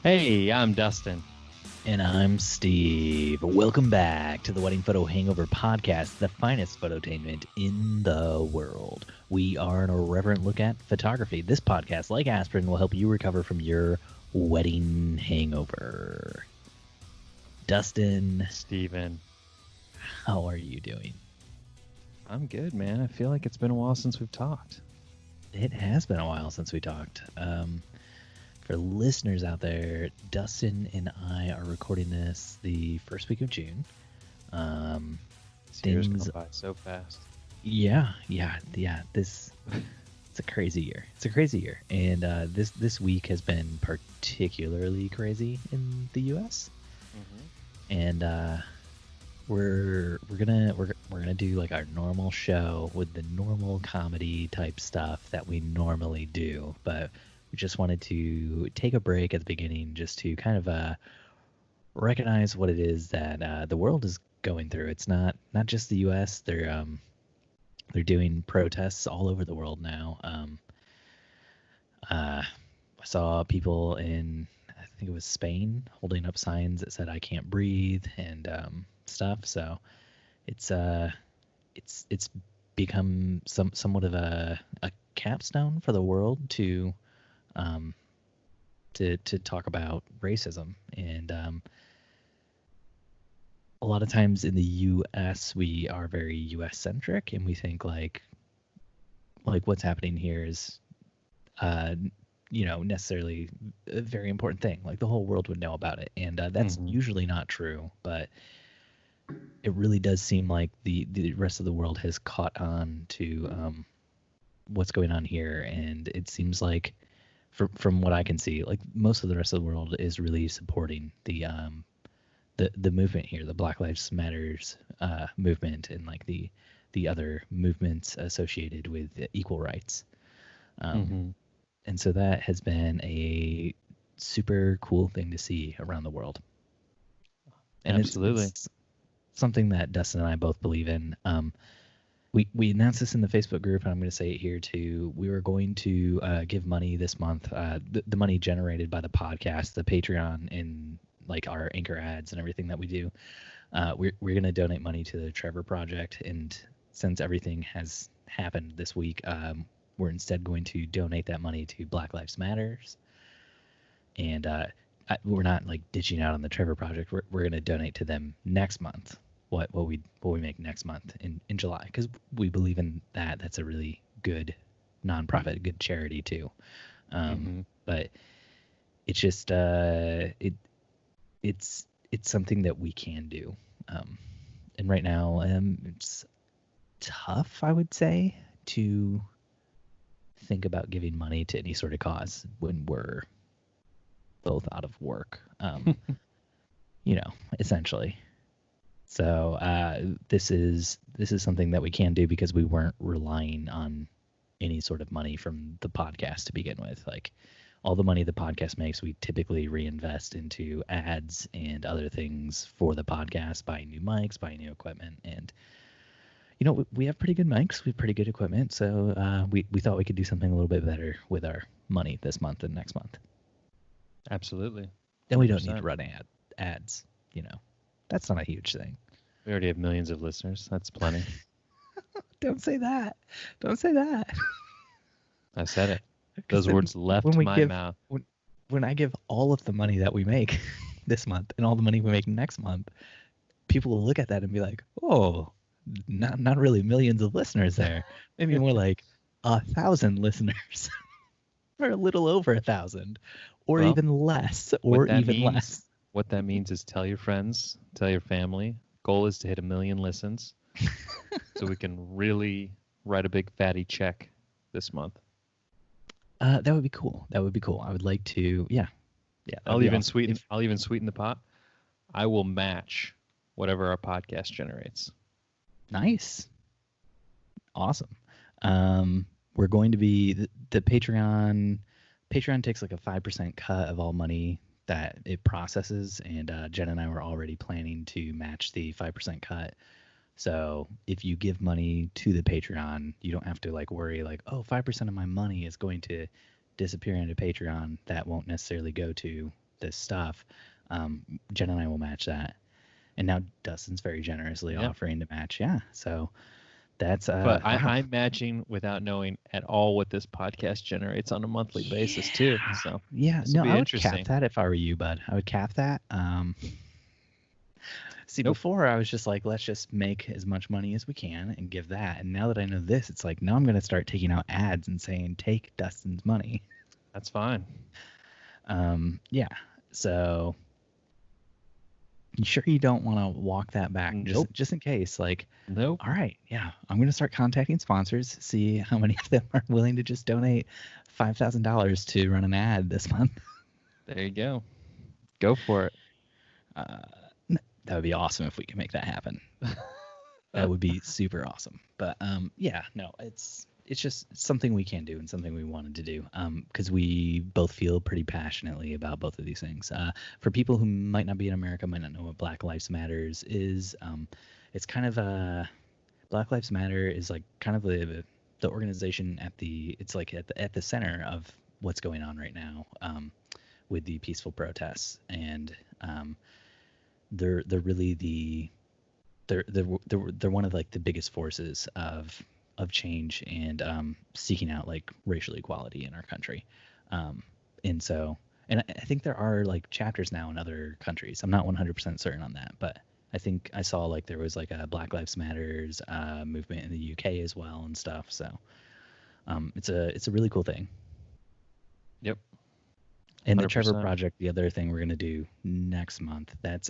Hey, I'm Dustin. And I'm Steve. Welcome back to the Wedding Photo Hangover podcast, the finest phototainment in the world. We are an irreverent look at photography. This podcast, like aspirin, will help you recover from your wedding hangover. Dustin, Steven. how are you doing? I'm good, man. I feel like it's been a while since we've talked. It has been a while since we talked. For listeners out there, Dustin and I are recording this the first week of June. This year's gone by so fast. Yeah. It's a crazy year. And this week has been particularly crazy in the U.S. And we're gonna do like our normal show with the normal comedy type stuff that we normally do, but we just wanted to take a break at the beginning just to kind of recognize what it is that the world is going through. It's not just the U.S. They're doing protests all over the world now. I saw people in, I think it was Spain, holding up signs that said "I can't breathe" and stuff. So it's become somewhat of a capstone for the world to talk about racism. And a lot of times in the U.S. we are very U.S. centric, and we think like what's happening here is necessarily a very important thing. Like the whole world would know about it, and that's usually not true. But it really does seem like the rest of the world has caught on to what's going on here, and it seems like from what I can see, like most of the rest of the world is really supporting the movement here, the Black Lives Matters movement, and like the other movements associated with equal rights. And so that has been a super cool thing to see around the world. And absolutely, it's something that Dustin and I both believe in. We announced this in the Facebook group, and I'm going to say it here too. We were going to give money this month, the money generated by the podcast, the Patreon, and like our anchor ads and everything that we do. We're going to donate money to the Trevor Project, and since everything has happened this week, we're instead going to donate that money to Black Lives Matters. And we're not like ditching out on the Trevor Project. We're going to donate to them next month. What we make next month in July, because we believe in that. That's a really good nonprofit, good charity too. But it's just it's something that we can do. And right now it's tough, I would say, to think about giving money to any sort of cause when we're both out of work. Essentially. So this is something that we can do because we weren't relying on any sort of money from the podcast to begin with. Like all the money the podcast makes, we typically reinvest into ads and other things for the podcast, buying new mics, buying new equipment. And, we have pretty good mics. We have pretty good equipment. So we thought we could do something a little bit better with our money this month and next month. Absolutely. 100%. And we don't need to run ads, That's not a huge thing. We already have millions of listeners. That's plenty. Don't say that. I said it. Those words left my mouth. When I give all of the money that we make this month and all the money we make next month, people will look at that and be like, "Oh, not really millions of listeners there. Maybe more like 1,000 listeners, or a little over 1,000, or even less, less." What that means is tell your friends, tell your family. Goal is to hit 1 million listens so we can really write a big fatty check this month. That would be cool. I would like to, yeah. I'll even sweeten the pot. I will match whatever our podcast generates. Nice. Awesome. We're going to be the Patreon. Patreon takes like a 5% cut of all money that it processes, and Jen and I were already planning to match the 5% cut. So if you give money to the Patreon, you don't have to like worry like, oh, 5% of my money is going to disappear into Patreon. That won't necessarily go to this stuff, Jen and I will match that. And now Dustin's very generously offering to match. Yeah. So that's but wow. I'm matching without knowing at all what this podcast generates on a monthly basis too. So yeah, no, I would cap that if I were you, bud. I would cap that. See, before I was just like, let's just make as much money as we can and give that. And now that I know this, it's like, now I'm going to start taking out ads and saying, take Dustin's money. That's fine. Yeah. So you sure you don't want to walk that back? Nope. Just in case. Like, nope. All right. Yeah. I'm going to start contacting sponsors, see how many of them are willing to just donate $5,000 to run an ad this month. There you go. Go for it. That would be awesome if we could make that happen. That would be super awesome. But yeah, no, it's just something we can do and something we wanted to do because we both feel pretty passionately about both of these things. For people who might not be in America, might not know what Black Lives Matters is, it's kind of Black Lives Matter is like kind of the organization at the center of what's going on right now with the peaceful protests, and they're really they're one of like the biggest forces of change and seeking out like racial equality in our country. And I think there are like chapters now in other countries. I'm not 100% certain on that, but I think I saw like there was like a Black Lives Matters movement in the UK as well and stuff. So it's a really cool thing. Yep. And 100%. the Trevor Project, the other thing we're going to do next month, that's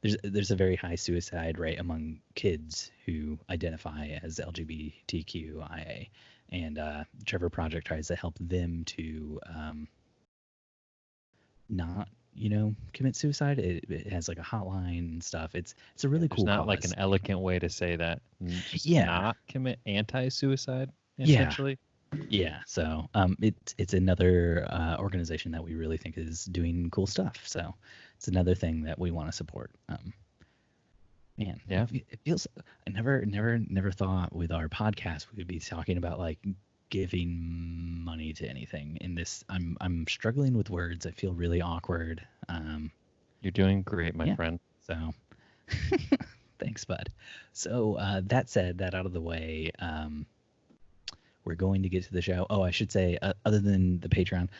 there's a very high suicide rate among kids who identify as LGBTQIA, and Trevor Project tries to help them to not commit suicide. It has like a hotline and stuff. It's a really cool. There's not cause. like an elegant way to say that. Just not commit anti-suicide essentially. Yeah, so it's another organization that we really think is doing cool stuff. So it's another thing that we want to support. Man, yeah, it feels. I never thought with our podcast we would be talking about like giving money to anything. In this, I'm struggling with words. I feel really awkward. You're doing great, my friend. So thanks, bud. So that said, that out of the way. We're going to get to the show. Oh, I should say, other than the Patreon,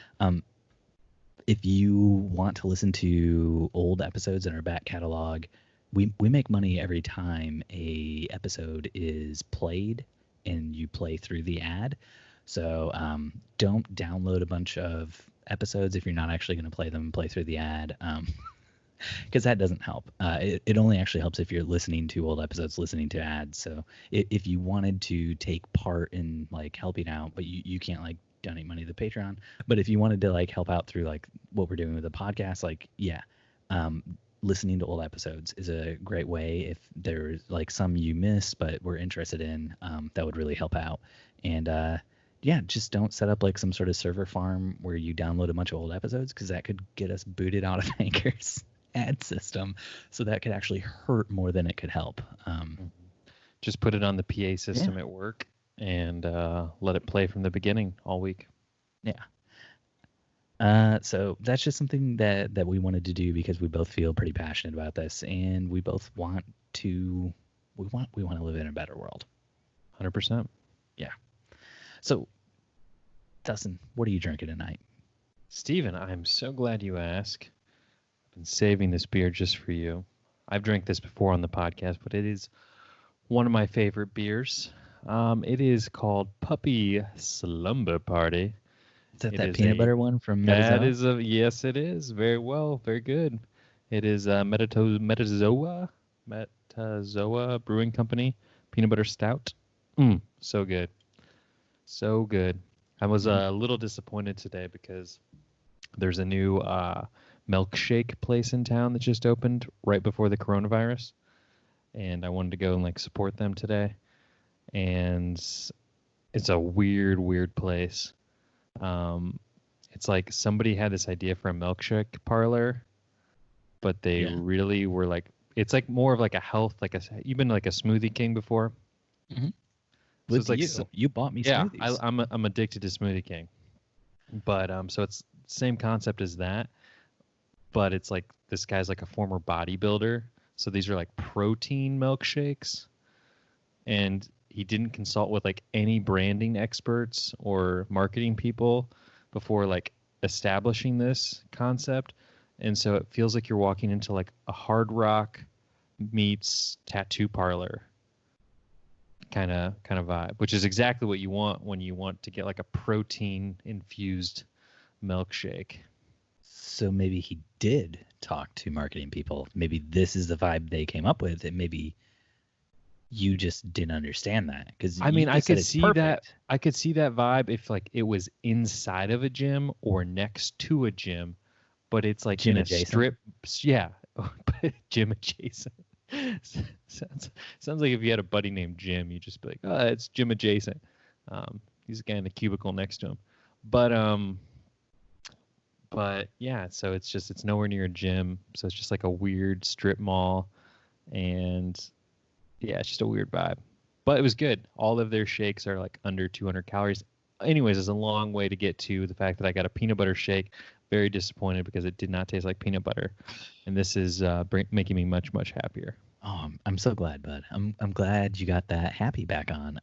if you want to listen to old episodes in our back catalog, we make money every time a episode is played and you play through the ad. So don't download a bunch of episodes if you're not actually going to play them and play through the ad. Because that doesn't help. It only actually helps if you're listening to old episodes, listening to ads. So if you wanted to take part in like helping out, but you can't like donate money to the Patreon, but if you wanted to like help out through like what we're doing with the podcast, like listening to old episodes is a great way. If there's like some you missed but we're interested in, that would really help out. And just don't set up like some sort of server farm where you download a bunch of old episodes, because that could get us booted out of Anchor's ad system. So that could actually hurt more than it could help. Just put it on the PA system at work and let it play from the beginning all week. Yeah. So that's just something that we wanted to do because we both feel pretty passionate about this, and we both want to live in a better world. 100%. Yeah. So, Dustin, what are you drinking tonight? Steven, I'm so glad you asked. I've been saving this beer just for you. I've drank this before on the podcast, but it is one of my favorite beers. It is called Puppy Slumber Party. Is that peanut butter one from Metazoa? Yes, it is. Very well, very good. It is Metazoa Brewing Company peanut butter stout. So good. So good. I was a little disappointed today because there's a new milkshake place in town that just opened right before the coronavirus, and I wanted to go and like support them today. And it's a weird place. It's like somebody had this idea for a milkshake parlor, but they really were like, it's like more of like a health, you've been like a Smoothie King before. Mm-hmm. So it's like you bought me smoothies. Yeah, I'm addicted to Smoothie King, but so it's same concept as that, but it's like this guy's like a former bodybuilder. So these are like protein milkshakes. And he didn't consult with like any branding experts or marketing people before like establishing this concept. And so it feels like you're walking into like a Hard Rock meets tattoo parlor kind of vibe, which is exactly what you want when you want to get like a protein infused milkshake. So maybe he did talk to marketing people. Maybe this is the vibe they came up with, and maybe you just didn't understand that, because I mean, I said could it's see perfect. that. I could see that vibe if like it was inside of a gym or next to a gym, but it's like Gym in a adjacent? strip. Yeah, but gym adjacent. Sounds like if you had a buddy named Jim, you'd just be like, oh, it's gym adjacent. He's the guy in the cubicle next to him. But yeah, so it's nowhere near a gym, so it's just like a weird strip mall, and yeah, it's just a weird vibe. But it was good. All of their shakes are like under 200 calories. Anyways, it's a long way to get to the fact that I got a peanut butter shake. Very disappointed because it did not taste like peanut butter, and this is making me much, much happier. Oh, I'm so glad, bud. I'm glad you got that happy back on.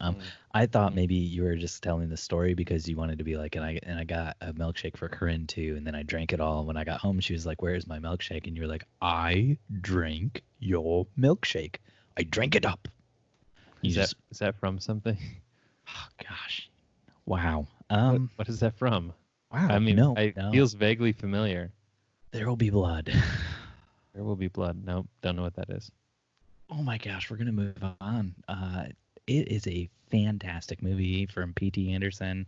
I thought maybe you were just telling the story because you wanted to be like, and I got a milkshake for Corinne too, and then I drank it all. When I got home, she was like, "Where's my milkshake?" And you were like, "I drank your milkshake. I drank it up." Is that from something? Oh gosh, wow. What is that from? Wow. I mean, no, it feels vaguely familiar. There will be blood. There will be blood. Nope, don't know what that is. Oh my gosh, we're gonna move on. It is a fantastic movie from P.T. Anderson.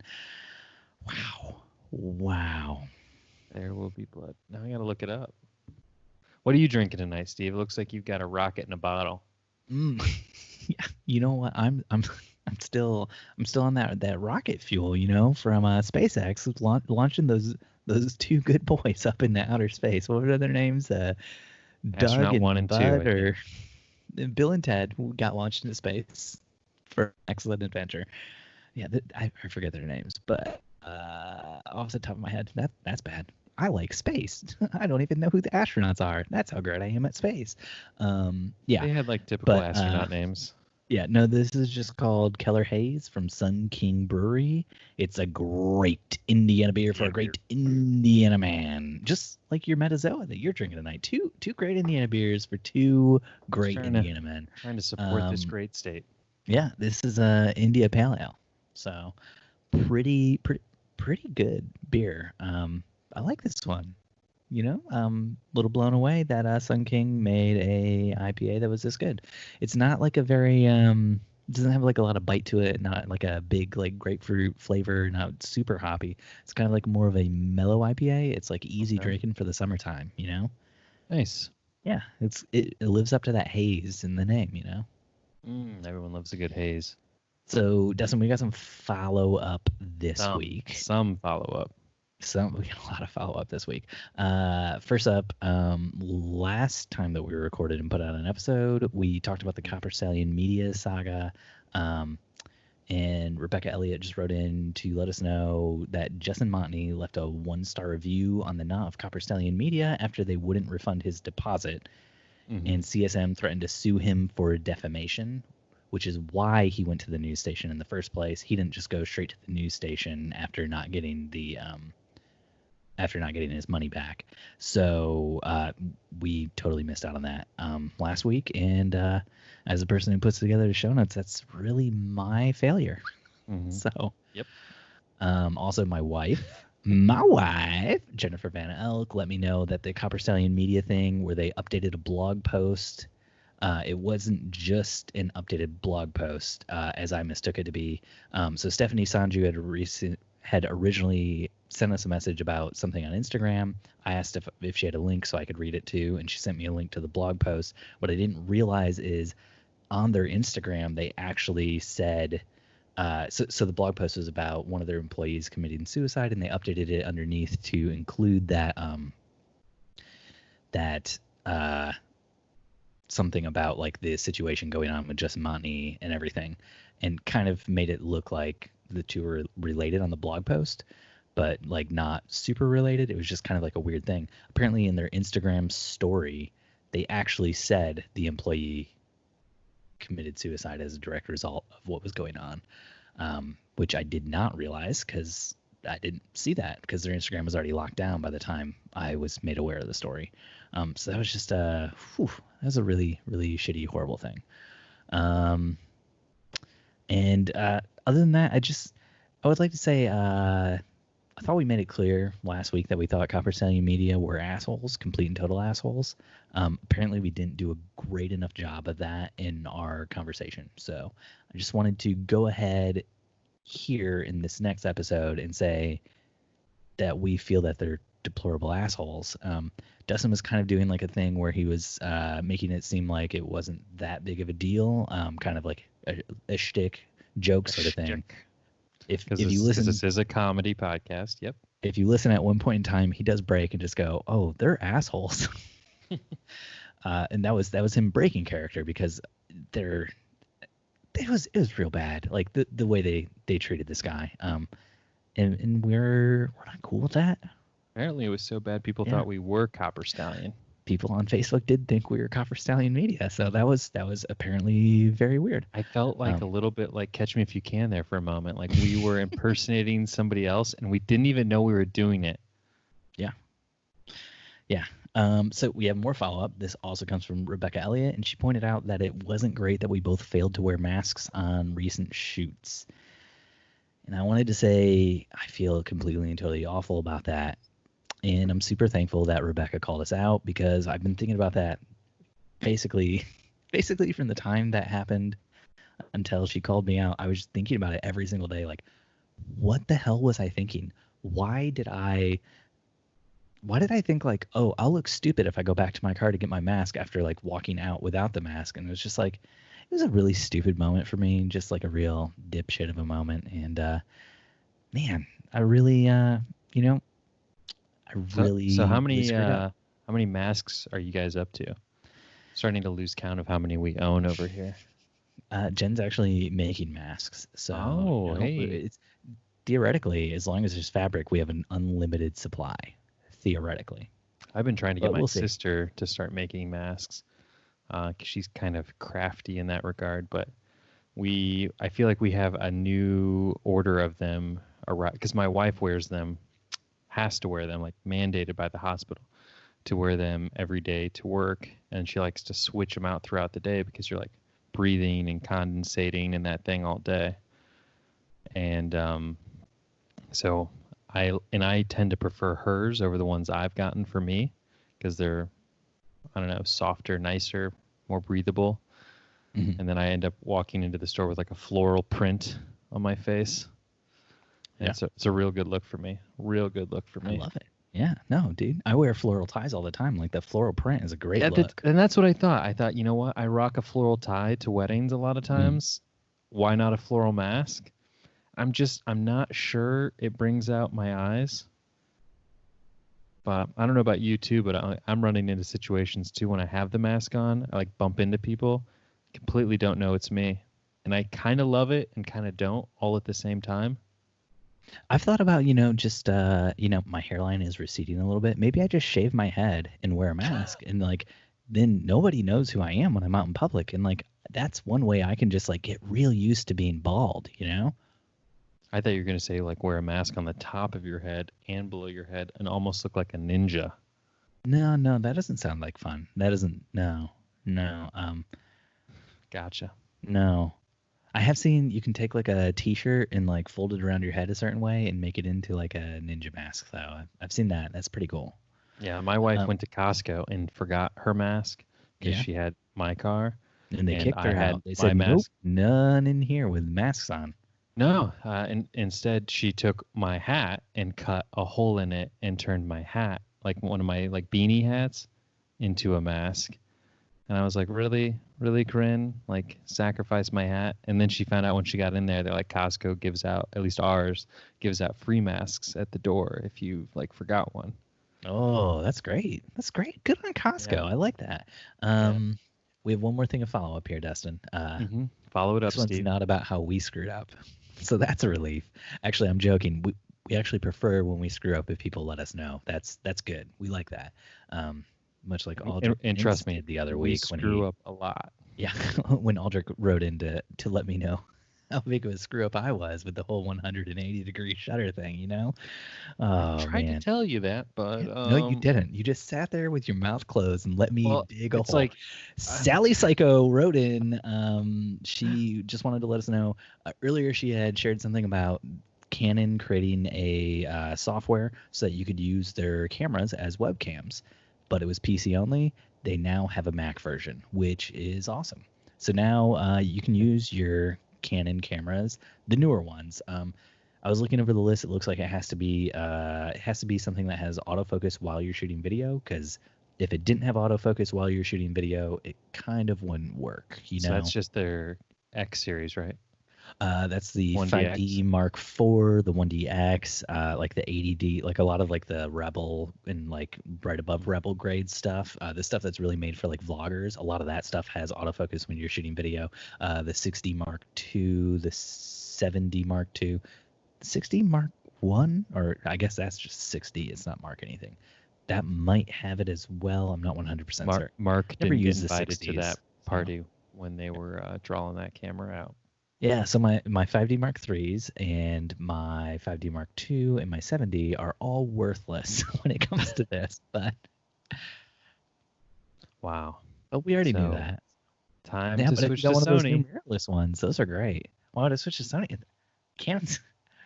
Wow. There will be blood. Now I gotta look it up. What are you drinking tonight, Steve? It looks like you've got a rocket in a bottle. Yeah, you know what? I'm still on that rocket fuel, from SpaceX launching those two good boys up into outer space. What were their names? Doug Astronaut 1 and 2, Bud, or Bill and Ted got launched into space for excellent adventure. Yeah, I forget their names, but off the top of my head, that's bad. I like space. I don't even know who the astronauts are. That's how great I am at space. Yeah. They had like typical astronaut names. Yeah, no, this is just called Keller Haze from Sun King Brewery. It's a great Indiana beer for a great Indiana man. Just like your Metazoa that you're drinking tonight. Two great Indiana beers for two great Indiana men. Trying to support this great state. Yeah, this is a India Pale Ale. So pretty good beer. I like this one. A little blown away that Sun King made a IPA that was this good. It's not like a very doesn't have like a lot of bite to it, not like a big like grapefruit flavor, not super hoppy. It's kind of like more of a mellow IPA. It's like easy drinking for the summertime, Nice. Yeah, it lives up to that haze in the name, Everyone loves a good haze. So, Dustin, we got some follow-up this week. Some follow-up. We got a lot of follow-up this week. First up, last time that we recorded and put out an episode, we talked about the Copper Stallion Media saga. And Rebecca Elliott just wrote in to let us know that Justin Montney left a 1-star review on the Not of Copper Stallion Media after they wouldn't refund his deposit. Mm-hmm. And CSM threatened to sue him for defamation, which is why he went to the news station in the first place. He didn't just go straight to the news station after not getting his money back. So we totally missed out on that last week. And as a person who puts together the show notes, that's really my failure. Mm-hmm. So, yep. Also, my wife, Jennifer Van Elk, let me know that the Copper Stallion Media thing where they updated a blog post. It wasn't just an updated blog post, as I mistook it to be. So Stephanie Sanju had originally sent us a message about something on Instagram. I asked if she had a link so I could read it too, and she sent me a link to the blog post. What I didn't realize is on their Instagram, they actually said, so the blog post was about one of their employees committing suicide, and they updated it underneath to include that something about like the situation going on with Justin Montney and everything, and kind of made it look like the two were related on the blog post. but like not super related. It was just kind of like a weird thing. Apparently in their Instagram story, they actually said the employee committed suicide as a direct result of what was going on, which I did not realize because I didn't see that because their Instagram was already locked down by the time I was made aware of the story. So that was just that was a really, really shitty, horrible thing. And other than that, I would like to say I thought we made it clear last week that we thought Copper Stallion Media were assholes, complete and total assholes. Apparently, we didn't do a great enough job of that in our conversation. So I just wanted to go ahead here in this next episode and say that we feel that they're deplorable assholes. Dustin was kind of doing like a thing where he was making it seem like it wasn't that big of a deal, kind of like a shtick joke sort of thing. If you listen, this is a comedy podcast. Yep. If you listen at one point in time, he does break and just go, "Oh, they're assholes," and that was him breaking character because it was real bad. Like the way they treated this guy, and we're not cool with that. Apparently, it was so bad people thought we were Copper Stallion. People on Facebook did think we were Copper Stallion Media, so that was apparently very weird. I felt like a little bit like Catch Me If You Can there for a moment, like we were impersonating somebody else and we didn't even know we were doing it. Yeah. So we have more follow-up. This also comes from Rebecca Elliott, and she pointed out that it wasn't great that we both failed to wear masks on recent shoots. And I wanted to say I feel completely and totally awful about that. And I'm super thankful that Rebecca called us out because I've been thinking about that basically from the time that happened until she called me out. I was thinking about it every single day. Like, what the hell was I thinking? Why did I think like, oh, I'll look stupid if I go back to my car to get my mask after like walking out without the mask? And it was just like, it was a really stupid moment for me, just like a real dipshit of a moment. And man, I really, So how many masks are you guys up to? Starting to lose count of how many we own over here. Jen's actually making masks, so it's theoretically, as long as there's fabric, we have an unlimited supply. Theoretically, I've been trying to get my sister to start making masks. 'Cause she's kind of crafty in that regard, but I feel like we have a new order of them arrive because my wife has to wear them, like mandated by the hospital to wear them every day to work, and she likes to switch them out throughout the day because you're like breathing and condensating in that thing all day. And so I tend to prefer hers over the ones I've gotten for me because they're, I don't know, softer, nicer, more breathable. Mm-hmm. And then I end up walking into the store with like a floral print on my face. And it's a real good look for me. Real good look for me. I love it. Yeah, no, dude. I wear floral ties all the time. Like the floral print is a great look. And that's what I thought. I thought, you know what? I rock a floral tie to weddings a lot of times. Why not a floral mask? I'm not sure it brings out my eyes. But I don't know about you too, but I'm running into situations too when I have the mask on. I like bump into people, completely don't know it's me. And I kind of love it and kind of don't all at the same time. I've thought about, just, my hairline is receding a little bit. Maybe I just shave my head and wear a mask and like, then nobody knows who I am when I'm out in public. And like, that's one way I can just like get real used to being bald, I thought you were going to say like wear a mask on the top of your head and below your head and almost look like a ninja. No, that doesn't sound like fun. That doesn't, no. Gotcha. No. I have seen you can take like a t-shirt and like fold it around your head a certain way and make it into like a ninja mask though. I've seen that. That's pretty cool. Yeah, my wife went to Costco and forgot her mask because she had my car. And they kicked her out. They said, nope, none in here with masks on. No, and instead she took my hat and cut a hole in it and turned my hat, like one of my like beanie hats, into a mask. And I was like, really, Corinne? Like, sacrifice my hat? And then she found out when she got in there, they're like, Costco gives out, at least ours, gives out free masks at the door if you like forgot one. Oh, that's great. That's great. Good on Costco. Yeah. I like that. We have one more thing to follow up here, Dustin. Follow it up, Steve. This one's not about how we screwed up. So that's a relief. Actually, I'm joking. we actually prefer when we screw up if people let us know. That's good. We like that. Much like Aldrich And trust me, did the other we week when screw he up a lot. yeah when Aldrich wrote in to let me know how big of a screw up I was with the whole 180-degree shutter thing. I Oh tried to man. tell you that, but No, you didn't. You just sat there with your mouth closed and let me well, dig a it's hole. like Sally Psycho wrote in. She just wanted to let us know. Earlier, she had shared something about Canon creating a software so that you could use their cameras as webcams, but it was PC only. They now have a Mac version, which is awesome. So now you can use your Canon cameras, the newer ones. I was looking over the list. It looks like it has to be something that has autofocus while you're shooting video, because if it didn't have autofocus while you're shooting video, it kind of wouldn't work. so that's just their X series, right? That's the 1DX. 5D Mark IV, the 1DX, like the 80D, like a lot of like the Rebel and like right above Rebel grade stuff. The stuff that's really made for like vloggers. A lot of that stuff has autofocus when you're shooting video. The 6D Mark II, the 7D Mark II. 60 Mark 1, or I guess that's just 60. It's not Mark anything. That might have it as well. I'm not 100% certain. Mark Never didn't get used the invited to 60s, that so. party when they were drawing that camera out. Yeah, so my 5D Mark IIIs and my 5D Mark II and my 7D are all worthless when it comes to this, but Wow. we already knew So, that. Time Yeah, to but if you switch got to one of those new Sony. mirrorless ones, those are great. Why would I switch to Sony? Canon's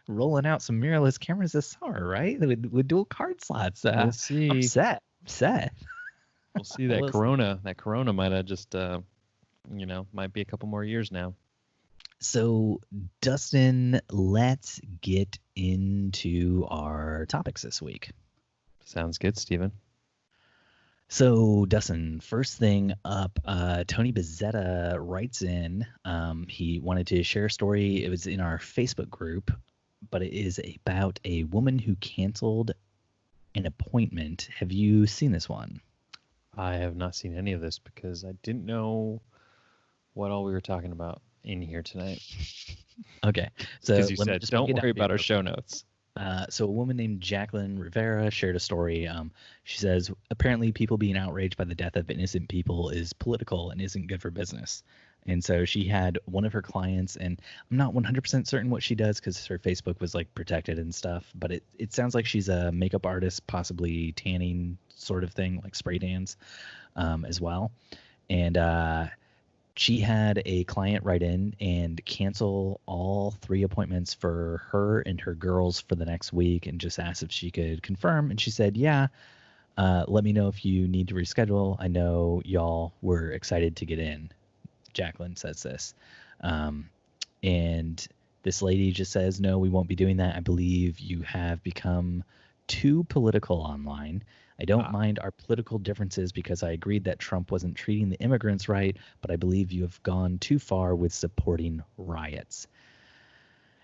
rolling out some mirrorless cameras this summer, right? With dual card slots. We'll see. I'm set. We'll see that Corona. That Corona might have just, might be a couple more years now. So, Dustin, let's get into our topics this week. Sounds good, Steven. So, Dustin, first thing up, Tony Bezzetta writes in. He wanted to share a story. It was in our Facebook group, but it is about a woman who canceled an appointment. Have you seen this one? I have not seen any of this because I didn't know what all we were talking about in here tonight. Okay. So because you said, don't worry about our show notes. So a woman named Jacqueline Rivera shared a story. She says, apparently people being outraged by the death of innocent people is political and isn't good for business. And so she had one of her clients, and I'm not 100% certain what she does because her Facebook was like protected and stuff, but it sounds like she's a makeup artist, possibly tanning sort of thing, like spray tans as well. And she had a client write in and cancel all 3 appointments for her and her girls for the next week and just asked if she could confirm. And she said, yeah, let me know if you need to reschedule. I know y'all were excited to get in. Jacqueline says this. And this lady just says, no, we won't be doing that. I believe you have become too political online. I don't mind our political differences because I agreed that Trump wasn't treating the immigrants right, but I believe you have gone too far with supporting riots.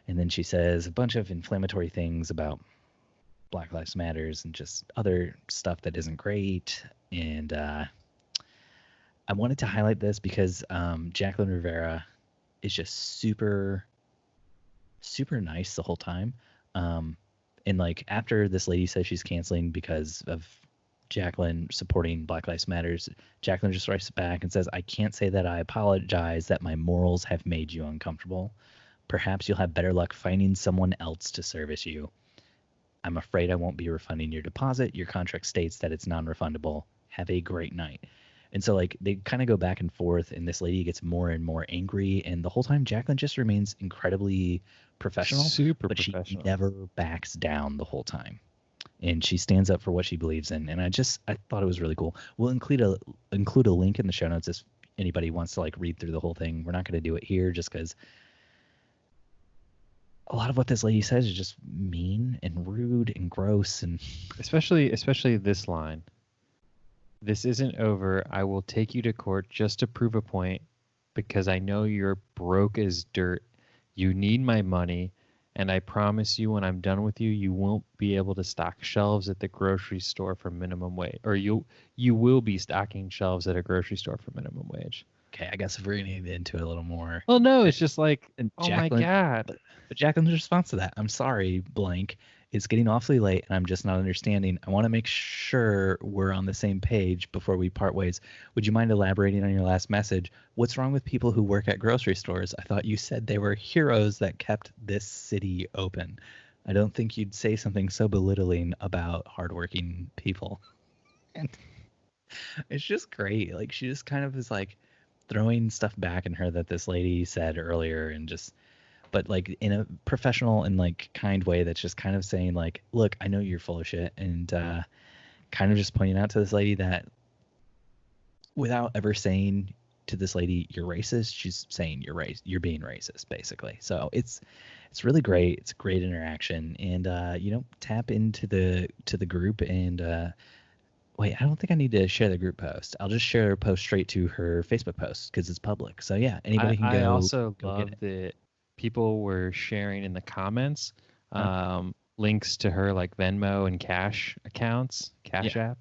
And then she says a bunch of inflammatory things about Black Lives Matters and just other stuff that isn't great. And I wanted to highlight this because Jacqueline Rivera is just super, super nice the whole time. And like after this lady says she's canceling because of Jacqueline supporting Black Lives Matters, Jacqueline just writes back and says, I can't say that I apologize that my morals have made you uncomfortable. Perhaps you'll have better luck finding someone else to service you. I'm afraid I won't be refunding your deposit. Your contract states that it's non-refundable. Have a great night. And so like they kind of go back and forth, and this lady gets more and more angry, and the whole time Jacqueline just remains incredibly professional, Super but professional. she never backs down the whole time. And she stands up for what she believes in. And I thought it was really cool. We'll include a link in the show notes if anybody wants to like read through the whole thing. We're not going to do it here just because a lot of what this lady says is just mean and rude and gross, and especially this line. This isn't over. I will take you to court just to prove a point because I know you're broke as dirt. You need my money. And I promise you, when I'm done with you, you won't be able to stock shelves at the grocery store for minimum wage, or you will be stocking shelves at a grocery store for minimum wage. Okay, I guess if we're gonna get into it a little more. Well, no, it's just like, and oh my God. But Jacqueline's response to that, I'm sorry, blank. It's getting awfully late, and I'm just not understanding. I want to make sure we're on the same page before we part ways. Would you mind elaborating on your last message? What's wrong with people who work at grocery stores? I thought you said they were heroes that kept this city open. I don't think you'd say something so belittling about hardworking people. And it's just great. Like, she just kind of is like throwing stuff back in her that this lady said earlier, and just, but like in a professional and like kind way that's just kind of saying like, look, I know you're full of shit, and kind of just pointing out to this lady that without ever saying to this lady you're racist, she's saying you're being racist, basically. So it's really great. It's a great interaction, and tap into the group. And wait, I don't think I need to share the group post. I'll just share a post straight to her Facebook post because it's public. So yeah, anybody can go. I also go love that people were sharing in the comments links to her like Venmo and Cash accounts, Cash App,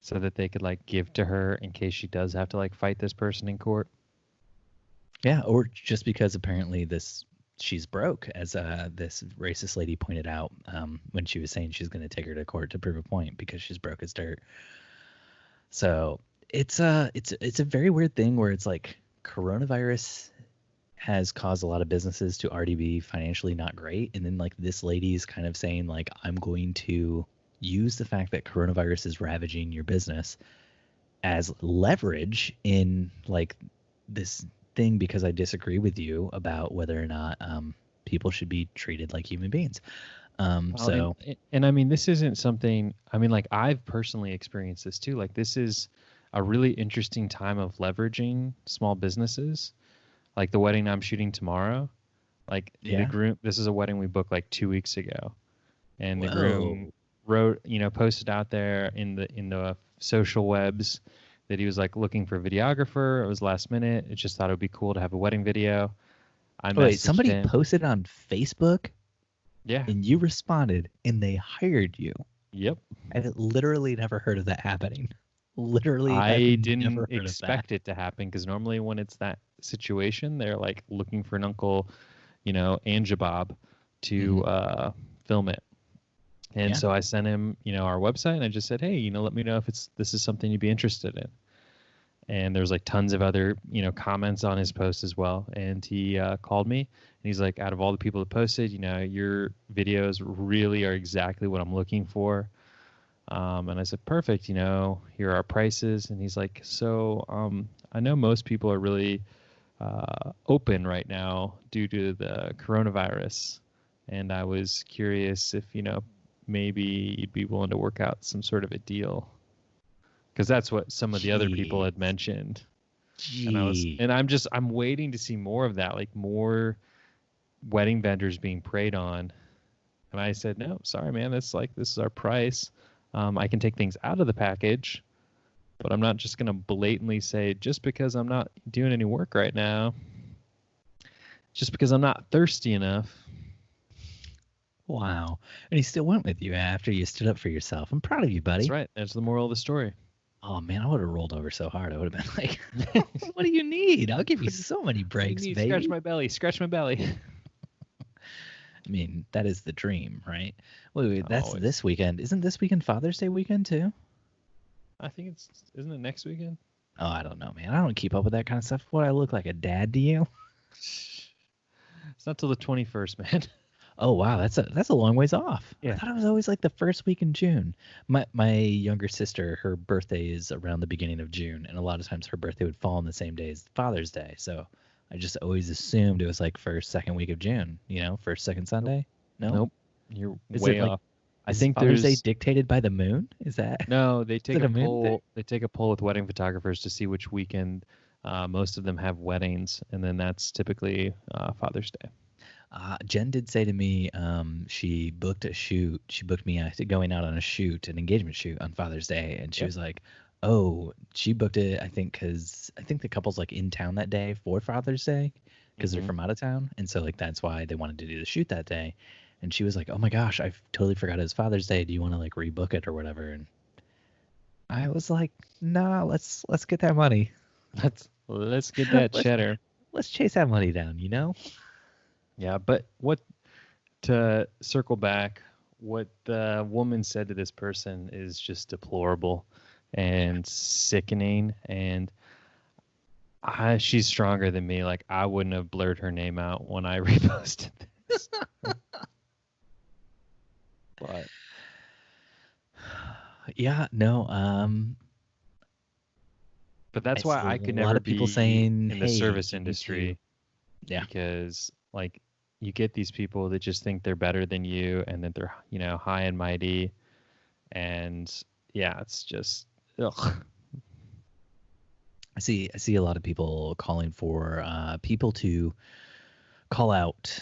so that they could like give to her in case she does have to like fight this person in court. Yeah, or just because apparently she's broke, as this racist lady pointed out when she was saying she's going to take her to court to prove a point because she's broke as dirt. So it's a very weird thing where it's like coronavirus has caused a lot of businesses to already be financially not great, and then like this lady is kind of saying like, I'm going to use the fact that coronavirus is ravaging your business as leverage in like this thing because I disagree with you about whether or not people should be treated like human beings. And I mean, this isn't something, I mean, like I've personally experienced this too. Like this is a really interesting time of leveraging small businesses. Like the wedding I'm shooting tomorrow, like the groom, this is a wedding we booked like 2 weeks ago, and the groom posted out there in the social webs that he was like looking for a videographer. It was last minute. It just thought it would be cool to have a wedding video. Wait, somebody posted on Facebook? Yeah. And you responded and they hired you. Yep. I've literally never heard of that happening. Literally, I didn't expect it to happen because normally when it's that situation, they're like looking for an uncle, Anjabob to film it. And so I sent him, our website, and I just said, hey, let me know if this is something you'd be interested in. And there's like tons of other, comments on his post as well. And he called me, and he's like, out of all the people that posted, your videos really are exactly what I'm looking for. And I said, perfect, here are our prices. And he's like, so I know most people are really open right now due to the coronavirus. And I was curious if, maybe you'd be willing to work out some sort of a deal. Because that's what some of the other people had mentioned. Jeez. And I'm waiting to see more of that, like more wedding vendors being preyed on. And I said, no, sorry, man, this is our price. I can take things out of the package, but I'm not just going to blatantly say just because I'm not doing any work right now, just because I'm not thirsty enough. Wow. And he still went with you after you stood up for yourself. I'm proud of you, buddy. That's right. That's the moral of the story. Oh, man, I would have rolled over so hard. I would have been like, what do you need? I'll give you so many breaks, baby. Scratch my belly. Scratch my belly. I mean, that is the dream, right? Wait, that's this weekend. Isn't this weekend Father's Day weekend too? I think isn't it next weekend? Oh, I don't know, man. I don't keep up with that kind of stuff. What, I look like a dad to you? It's not till the 21st, man. Oh, wow. That's a long ways off. Yeah. I thought it was always like the first week in June. My younger sister, her birthday is around the beginning of June, and a lot of times her birthday would fall on the same day as Father's Day. So I just always assumed it was like first, second week of June, first, second Sunday. Nope. You're way off. I think Father's Day dictated by the moon? Is that? No, they take a poll. They take a poll with wedding photographers to see which weekend most of them have weddings, and then that's typically Father's Day. Jen did say to me, she booked a shoot. She booked me going out on a shoot, an engagement shoot on Father's Day, and she was like, "Oh, she booked it. I think because the couple's like in town that day for Father's Day because they're from out of town, and so like that's why they wanted to do the shoot that day." And she was like, "Oh my gosh, I totally forgot it was Father's Day. Do you want to like rebook it or whatever?" And I was like, "Nah, let's get that money. Let's get that cheddar. Let's chase that money down, Yeah, but to circle back, what the woman said to this person is just deplorable and sickening. And she's stronger than me. Like, I wouldn't have blurred her name out when I reposted this. But yeah, no. But that's why I could a lot never of people be saying, in the "Hey, service you need industry." to-" Yeah, Because like you get these people that just think they're better than you and that they're, high and mighty. And yeah, it's just, ugh. I see a lot of people calling for people to call out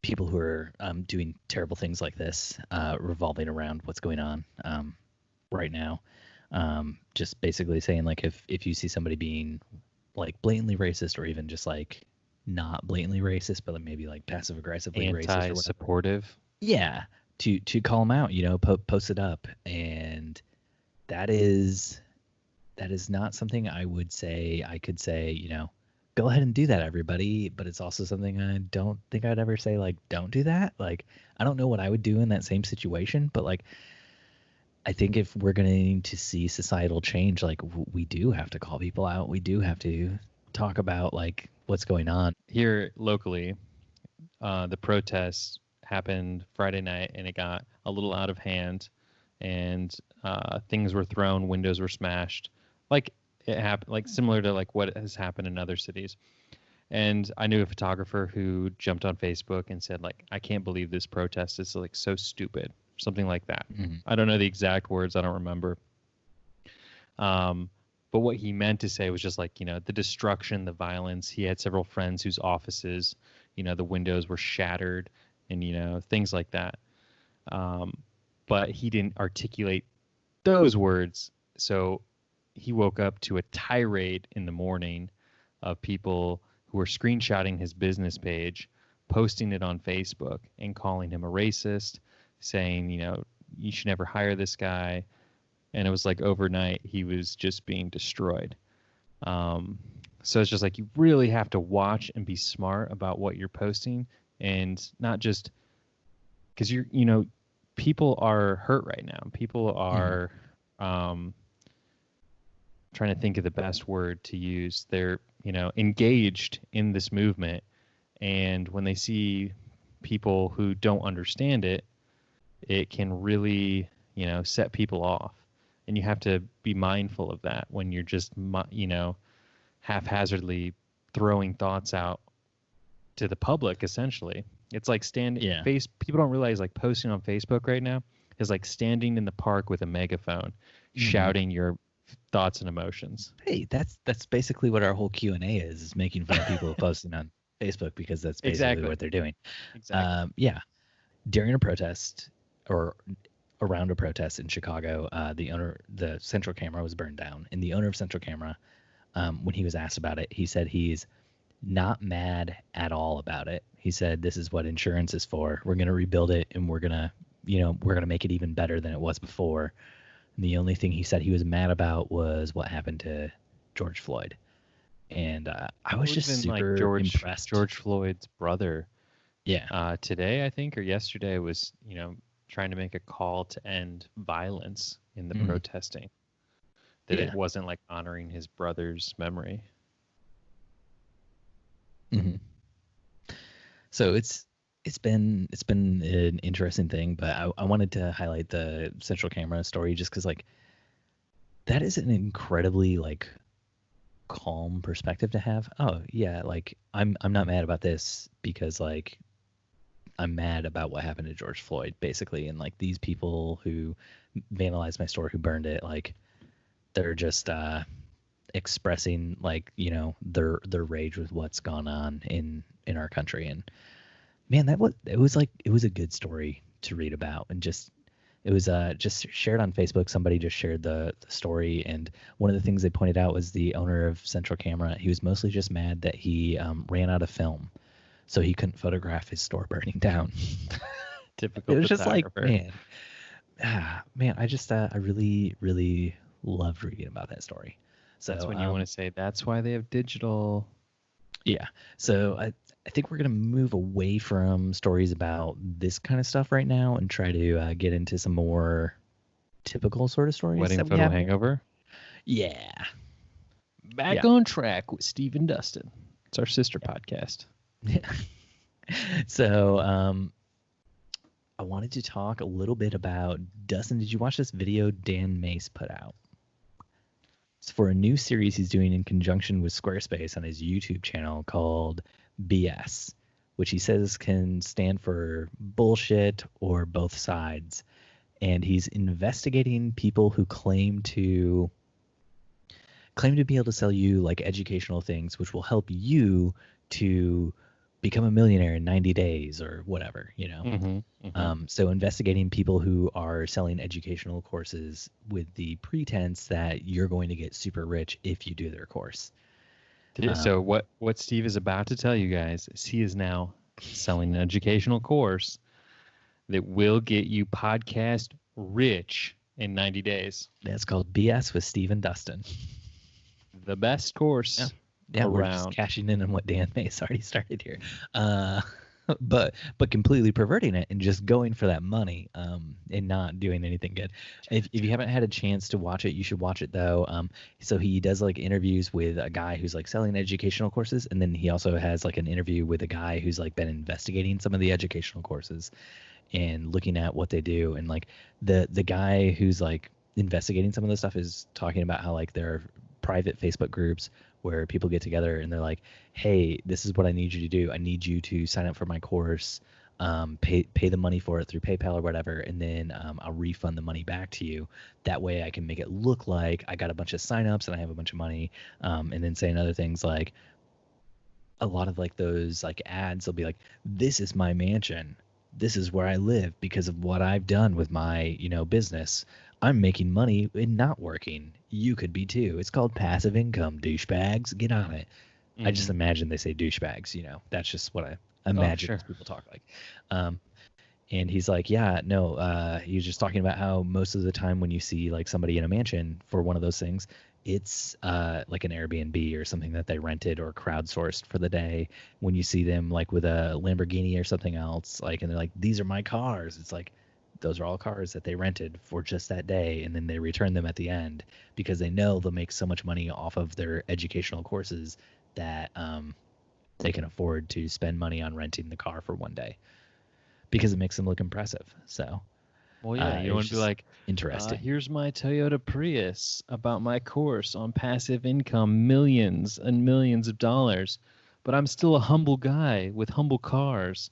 people who are doing terrible things like this, revolving around what's going on right now. Just basically saying, like, if you see somebody being like blatantly racist, or even just like not blatantly racist, but like maybe like passive aggressively racist or whatever. Anti-supportive. Yeah, to call them out, post it up, and that is not something I could say, go ahead and do that, everybody. But it's also something I don't think I'd ever say, like, don't do that. Like, I don't know what I would do in that same situation, but like, I think if we're going to see societal change, like, we do have to call people out. We do have to talk about like what's going on Here locally. The protests happened Friday night, and it got a little out of hand, and things were thrown, windows were smashed, like it happened, like similar to like what has happened in other cities. And I knew a photographer who jumped on Facebook and said, like, I can't believe this protest is like so stupid, something like that. Mm-hmm. I don't know the exact words, I don't remember. But what he meant to say was just like, the destruction, the violence. He had several friends whose offices, the windows were shattered, and, things like that. But he didn't articulate those words. So he woke up to a tirade in the morning of people who were screenshotting his business page, posting it on Facebook, and calling him a racist, saying, you should never hire this guy. And it was like overnight he was just being destroyed. So it's just like, you really have to watch and be smart about what you're posting, and not just because people are hurt right now. People are trying to think of the best word to use. They're, engaged in this movement. And when they see people who don't understand it, it can really, set people off. And you have to be mindful of that when you're just, haphazardly throwing thoughts out to the public, essentially. It's like people don't realize, like, posting on Facebook right now is like standing in the park with a megaphone, shouting your thoughts and emotions. Hey, that's basically what our whole Q&A is making fun of people posting on Facebook, because that's basically what they're doing. Exactly. Yeah. During a protest, or around a protest in Chicago, the Central Camera was burned down, and the owner of Central Camera, when he was asked about it, he said he's not mad at all about it. He said, this is what insurance is for. We're going to rebuild it, and we're going to make it even better than it was before. And the only thing he said he was mad about was what happened to George Floyd. And I was just super impressed. George Floyd's brother, yeah, today, I think, or yesterday, was, trying to make a call to end violence in the protesting. That it wasn't like honoring his brother's memory. Mm-hmm. So it's been an interesting thing, but I wanted to highlight the Central Camera story just because, like, that is an incredibly, like, calm perspective to have. Oh yeah, like, I'm not mad about this because, like, I'm mad about what happened to George Floyd, basically. And like, these people who vandalized my store, who burned it, like, they're just expressing, like, their rage with what's gone on in our country. And man, it was a good story to read about. And it was just shared on Facebook. Somebody just shared the story, and one of the things they pointed out was the owner of Central Camera. He was mostly just mad that he ran out of film, so he couldn't photograph his store burning down. Typical. It was just like, man, I just I really, really loved reading about that story. So that's when you want to say, that's why they have digital. Yeah. So I think we're gonna move away from stories about this kind of stuff right now and try to get into some more typical sort of stories Wedding that we photo have. hangover. Yeah. Back on track with Steve and Dustin. It's our sister podcast. Yeah. So, I wanted to talk a little bit about Dustin. Did you watch this video Dan Mace put out? It's for a new series he's doing in conjunction with Squarespace on his YouTube channel called BS, which he says can stand for bullshit or both sides. And he's investigating people who claim to be able to sell you like educational things, which will help you to become a millionaire in 90 days or whatever, you know. So investigating people who are selling educational courses with the pretense that you're going to get super rich if you do their course. So what Steve is about to tell you guys is he is now selling an educational course that will get you podcast rich in 90 days. That's called BS with Steve and Dustin. The best course. Yeah, we're just cashing in on what Dan Mace already started here, but completely perverting it and just going for that money, and not doing anything good. If you haven't had a chance to watch it, you should watch it though. So he does like interviews with a guy who's like selling educational courses, and then he also has like an interview with a guy who's like been investigating some of the educational courses and looking at what they do. And like the guy who's like investigating some of the stuff is talking about how like there are private Facebook groups where people get together and they're like, hey, this is what I need you to do. I need you to sign up for my course, pay the money for it through PayPal or whatever, and then I'll refund the money back to you. That way I can make it look like I got a bunch of signups and I have a bunch of money. And then saying other things like, a lot of like those like ads, they'll be like, this is my mansion. This is where I live because of what I've done with my, business. I'm making money and not working. You could be too. It's called passive income, douchebags. Get on it. I just imagine they say douchebags, That's just what I imagine people talk like. And he's like, yeah, no, he's just talking about how most of the time when you see like somebody in a mansion for one of those things, it's like an Airbnb or something that they rented or crowdsourced for the day. When you see them like with a Lamborghini or something else, like, and they're like, these are my cars. It's like, those are all cars that they rented for just that day, and then they return them at the end because they know they'll make so much money off of their educational courses that they can afford to spend money on renting the car for one day because it makes them look impressive. So, well, yeah, you want to be like, interesting. Here's my Toyota Prius about my course on passive income, millions and millions of dollars, but I'm still a humble guy with humble cars.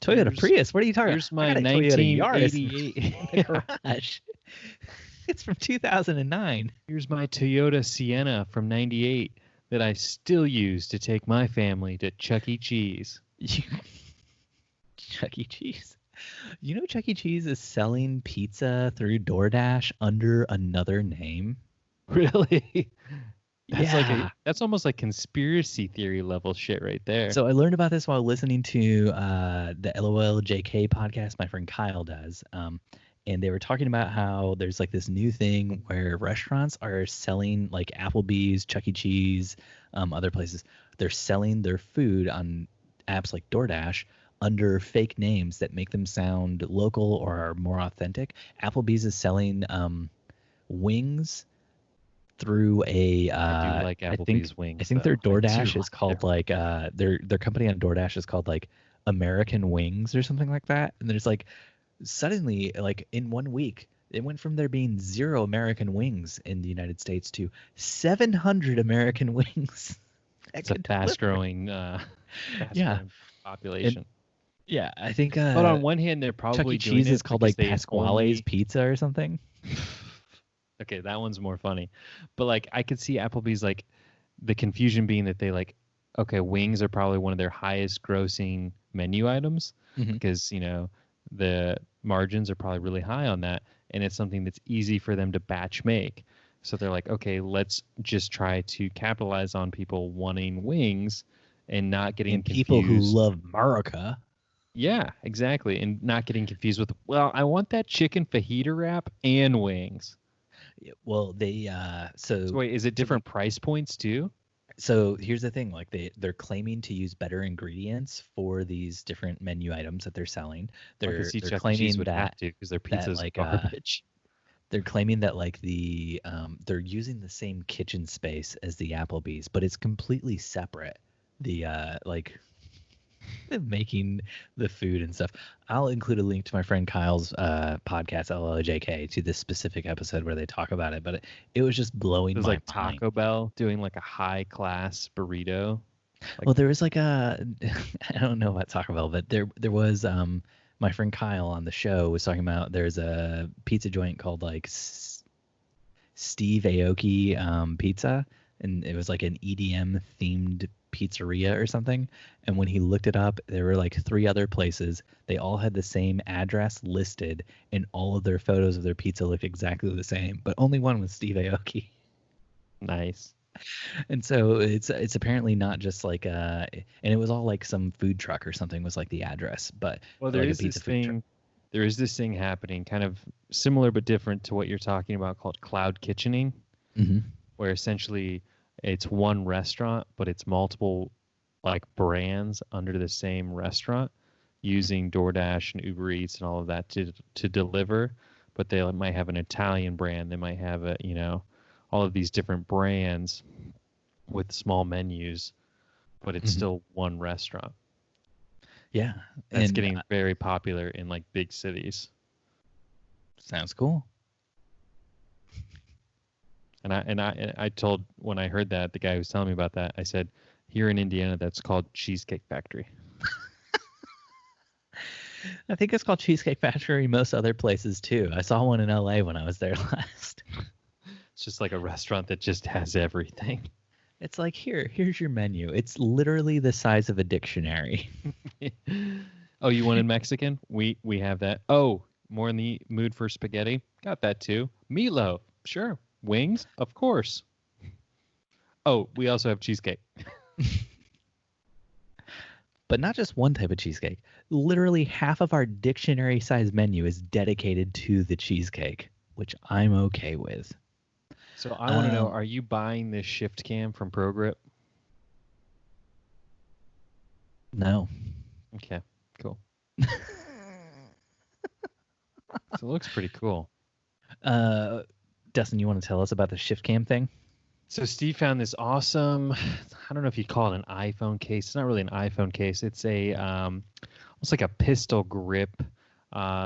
Toyota Prius? What are you talking about? Here's my 1988 in the garage. It's from 2009. Here's my Toyota Sienna from 98 that I still use to take my family to Chuck E. Cheese. Chuck E. Cheese? Chuck E. Cheese is selling pizza through DoorDash under another name? Really? That's almost like conspiracy theory level shit right there. So I learned about this while listening to the LOLJK podcast my friend Kyle does. And they were talking about how there's like this new thing where restaurants are selling like Applebee's, Chuck E. Cheese, other places. They're selling their food on apps like DoorDash under fake names that make them sound local or are more authentic. Applebee's is selling wings through a I do like Applebee's wings. I think their DoorDash is called like their company on DoorDash is called like American Wings or something like that. And there's like suddenly like in 1 week it went from there being 0 American wings in the United States to 700 American wings. It's a fast growing population. I think but on one hand they're probably Chuck E. Cheese is called like Pasquale's Pizza or something. Okay, that one's more funny. But like I could see Applebee's like the confusion being that they like, okay, wings are probably one of their highest grossing menu items because, the margins are probably really high on that. And it's something that's easy for them to batch make. So they're like, okay, let's just try to capitalize on people wanting wings and not getting confused. People who love America. Yeah, exactly. And not getting confused with, well, I want that chicken fajita wrap and wings. Well, they so wait, is it different price points too? So here's the thing, like they're claiming to use better ingredients for these different menu items that they're selling. I can see They're Chuck E. Cheese claiming would have that to because their that pizza's like garbage. they're claiming that like they're using the same kitchen space as the Applebee's, but it's completely separate. The like making the food and stuff. I'll include a link to my friend Kyle's podcast LLJK to this specific episode where they talk about it, but it was just blowing It was my like mind. Taco Bell doing like a high class burrito. Well, there was like a I don't know about Taco Bell, but there was my friend Kyle on the show was talking about there's a pizza joint called like Steve Aoki Pizza, and it was like an EDM themed pizzeria or something. And when he looked it up, there were like 3 other places. They all had the same address listed, and all of their photos of their pizza looked exactly the same, but only one was Steve Aoki. Nice. And so it's apparently not just like and it was all like some food truck or something was like the address, but Well, there like a is pizza this food truck. thing. There is this thing happening, kind of similar but different to what you're talking about, called cloud kitchening, Mm-hmm. where essentially it's one restaurant, but it's multiple like brands under the same restaurant, using DoorDash and Uber Eats and all of that to deliver. But they might have an Italian brand. They might have all of these different brands with small menus, but it's Mm-hmm. still one restaurant. Yeah, That's and getting very popular in like big cities. sounds cool. And I told, when I heard that, the guy who was telling me about that, I said, here in Indiana, that's called Cheesecake Factory. I think it's called Cheesecake Factory most other places too. I saw one in LA when I was there last. It's just like a restaurant that just has everything. It's like here's your menu. It's literally the size of a dictionary. Oh, you wanted Mexican? We have that. Oh, more in the mood for spaghetti? Got that too. Meatloaf? Sure. Wings? Of course. Oh, we also have cheesecake. But not just one type of cheesecake. Literally half of our dictionary size menu is dedicated to the cheesecake, which I'm okay with. So I want to know, are you buying this shift cam from ProGrip? No. Okay, cool. So it looks pretty cool. Dustin, you want to tell us about the shift cam thing? So Steve found this awesome, I don't know if you'd call it an iPhone case. It's not really an iPhone case. It's a almost like a pistol grip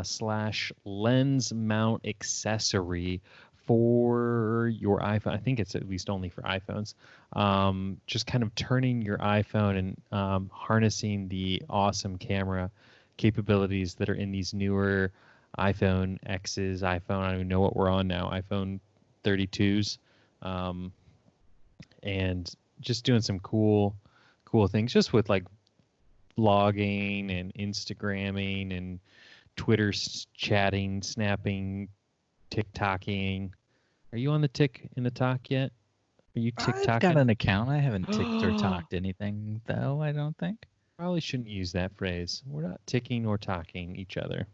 slash lens mount accessory for your iPhone. I think it's at least only for iPhones. Just kind of turning your iPhone and harnessing the awesome camera capabilities that are in these newer iPhone X's, I don't even know what we're on now, iPhone 32s. And just doing some cool things just with like vlogging and Instagramming and Twitter chatting, snapping, TikToking. Are you on the talk yet? Are you TikToking? I've got an account. I haven't ticked or talked anything though, I don't think. Probably shouldn't use that phrase. We're not ticking or talking each other.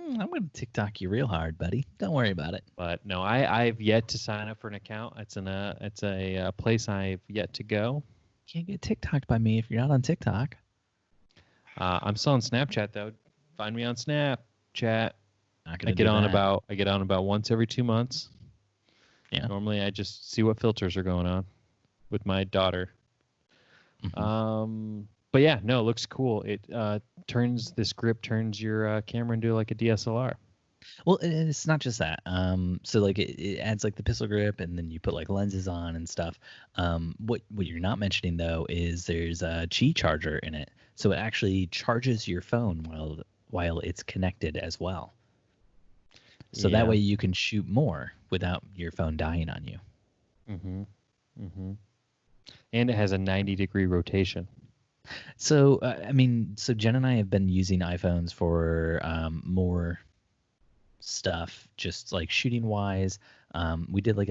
I'm going to TikTok you real hard, buddy. Don't worry about it. But no, I've yet to sign up for an account. It's a place I've yet to go. You can't get TikToked by me if you're not on TikTok. I'm still on Snapchat though. Find me on Snapchat. I get on about once every 2 months. Yeah. Normally I just see what filters are going on with my daughter. Mm-hmm. But yeah, no, it looks cool. It turns your camera into like a DSLR. Well, it's not just that. So like it adds like the pistol grip, and then you put like lenses on and stuff. What you're not mentioning though is there's a Qi charger in it, so it actually charges your phone while it's connected as well. So that way you can shoot more without your phone dying on you. And it has a 90-degree rotation. So so Jen and I have been using iPhones for more stuff, just like shooting wise. We did like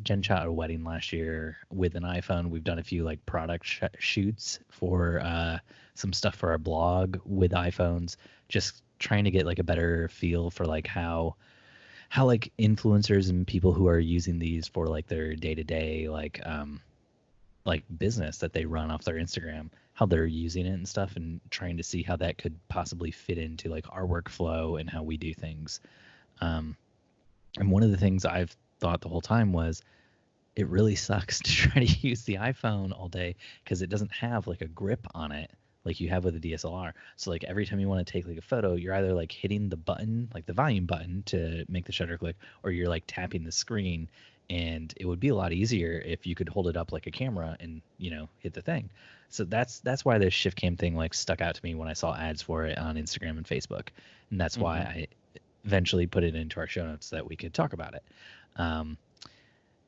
Jen shot at a wedding last year with an iPhone. We've done a few like product shoots for some stuff for our blog with iPhones, just trying to get like a better feel for like how like influencers and people who are using these for like their day-to-day like like business that they run off their Instagram, how they're using it and stuff, and trying to see how that could possibly fit into like our workflow and how we do things. And one of the things I've thought the whole time was it really sucks to try to use the iPhone all day because it doesn't have like a grip on it like you have with a DSLR. So like every time you want to take like a photo, you're either like hitting the button, like the volume button to make the shutter click, or you're like tapping the screen. And it would be a lot easier if you could hold it up like a camera and, you know, hit the thing. So that's why the shift cam thing like stuck out to me when I saw ads for it on Instagram and Facebook. And that's why I eventually put it into our show notes so that we could talk about it.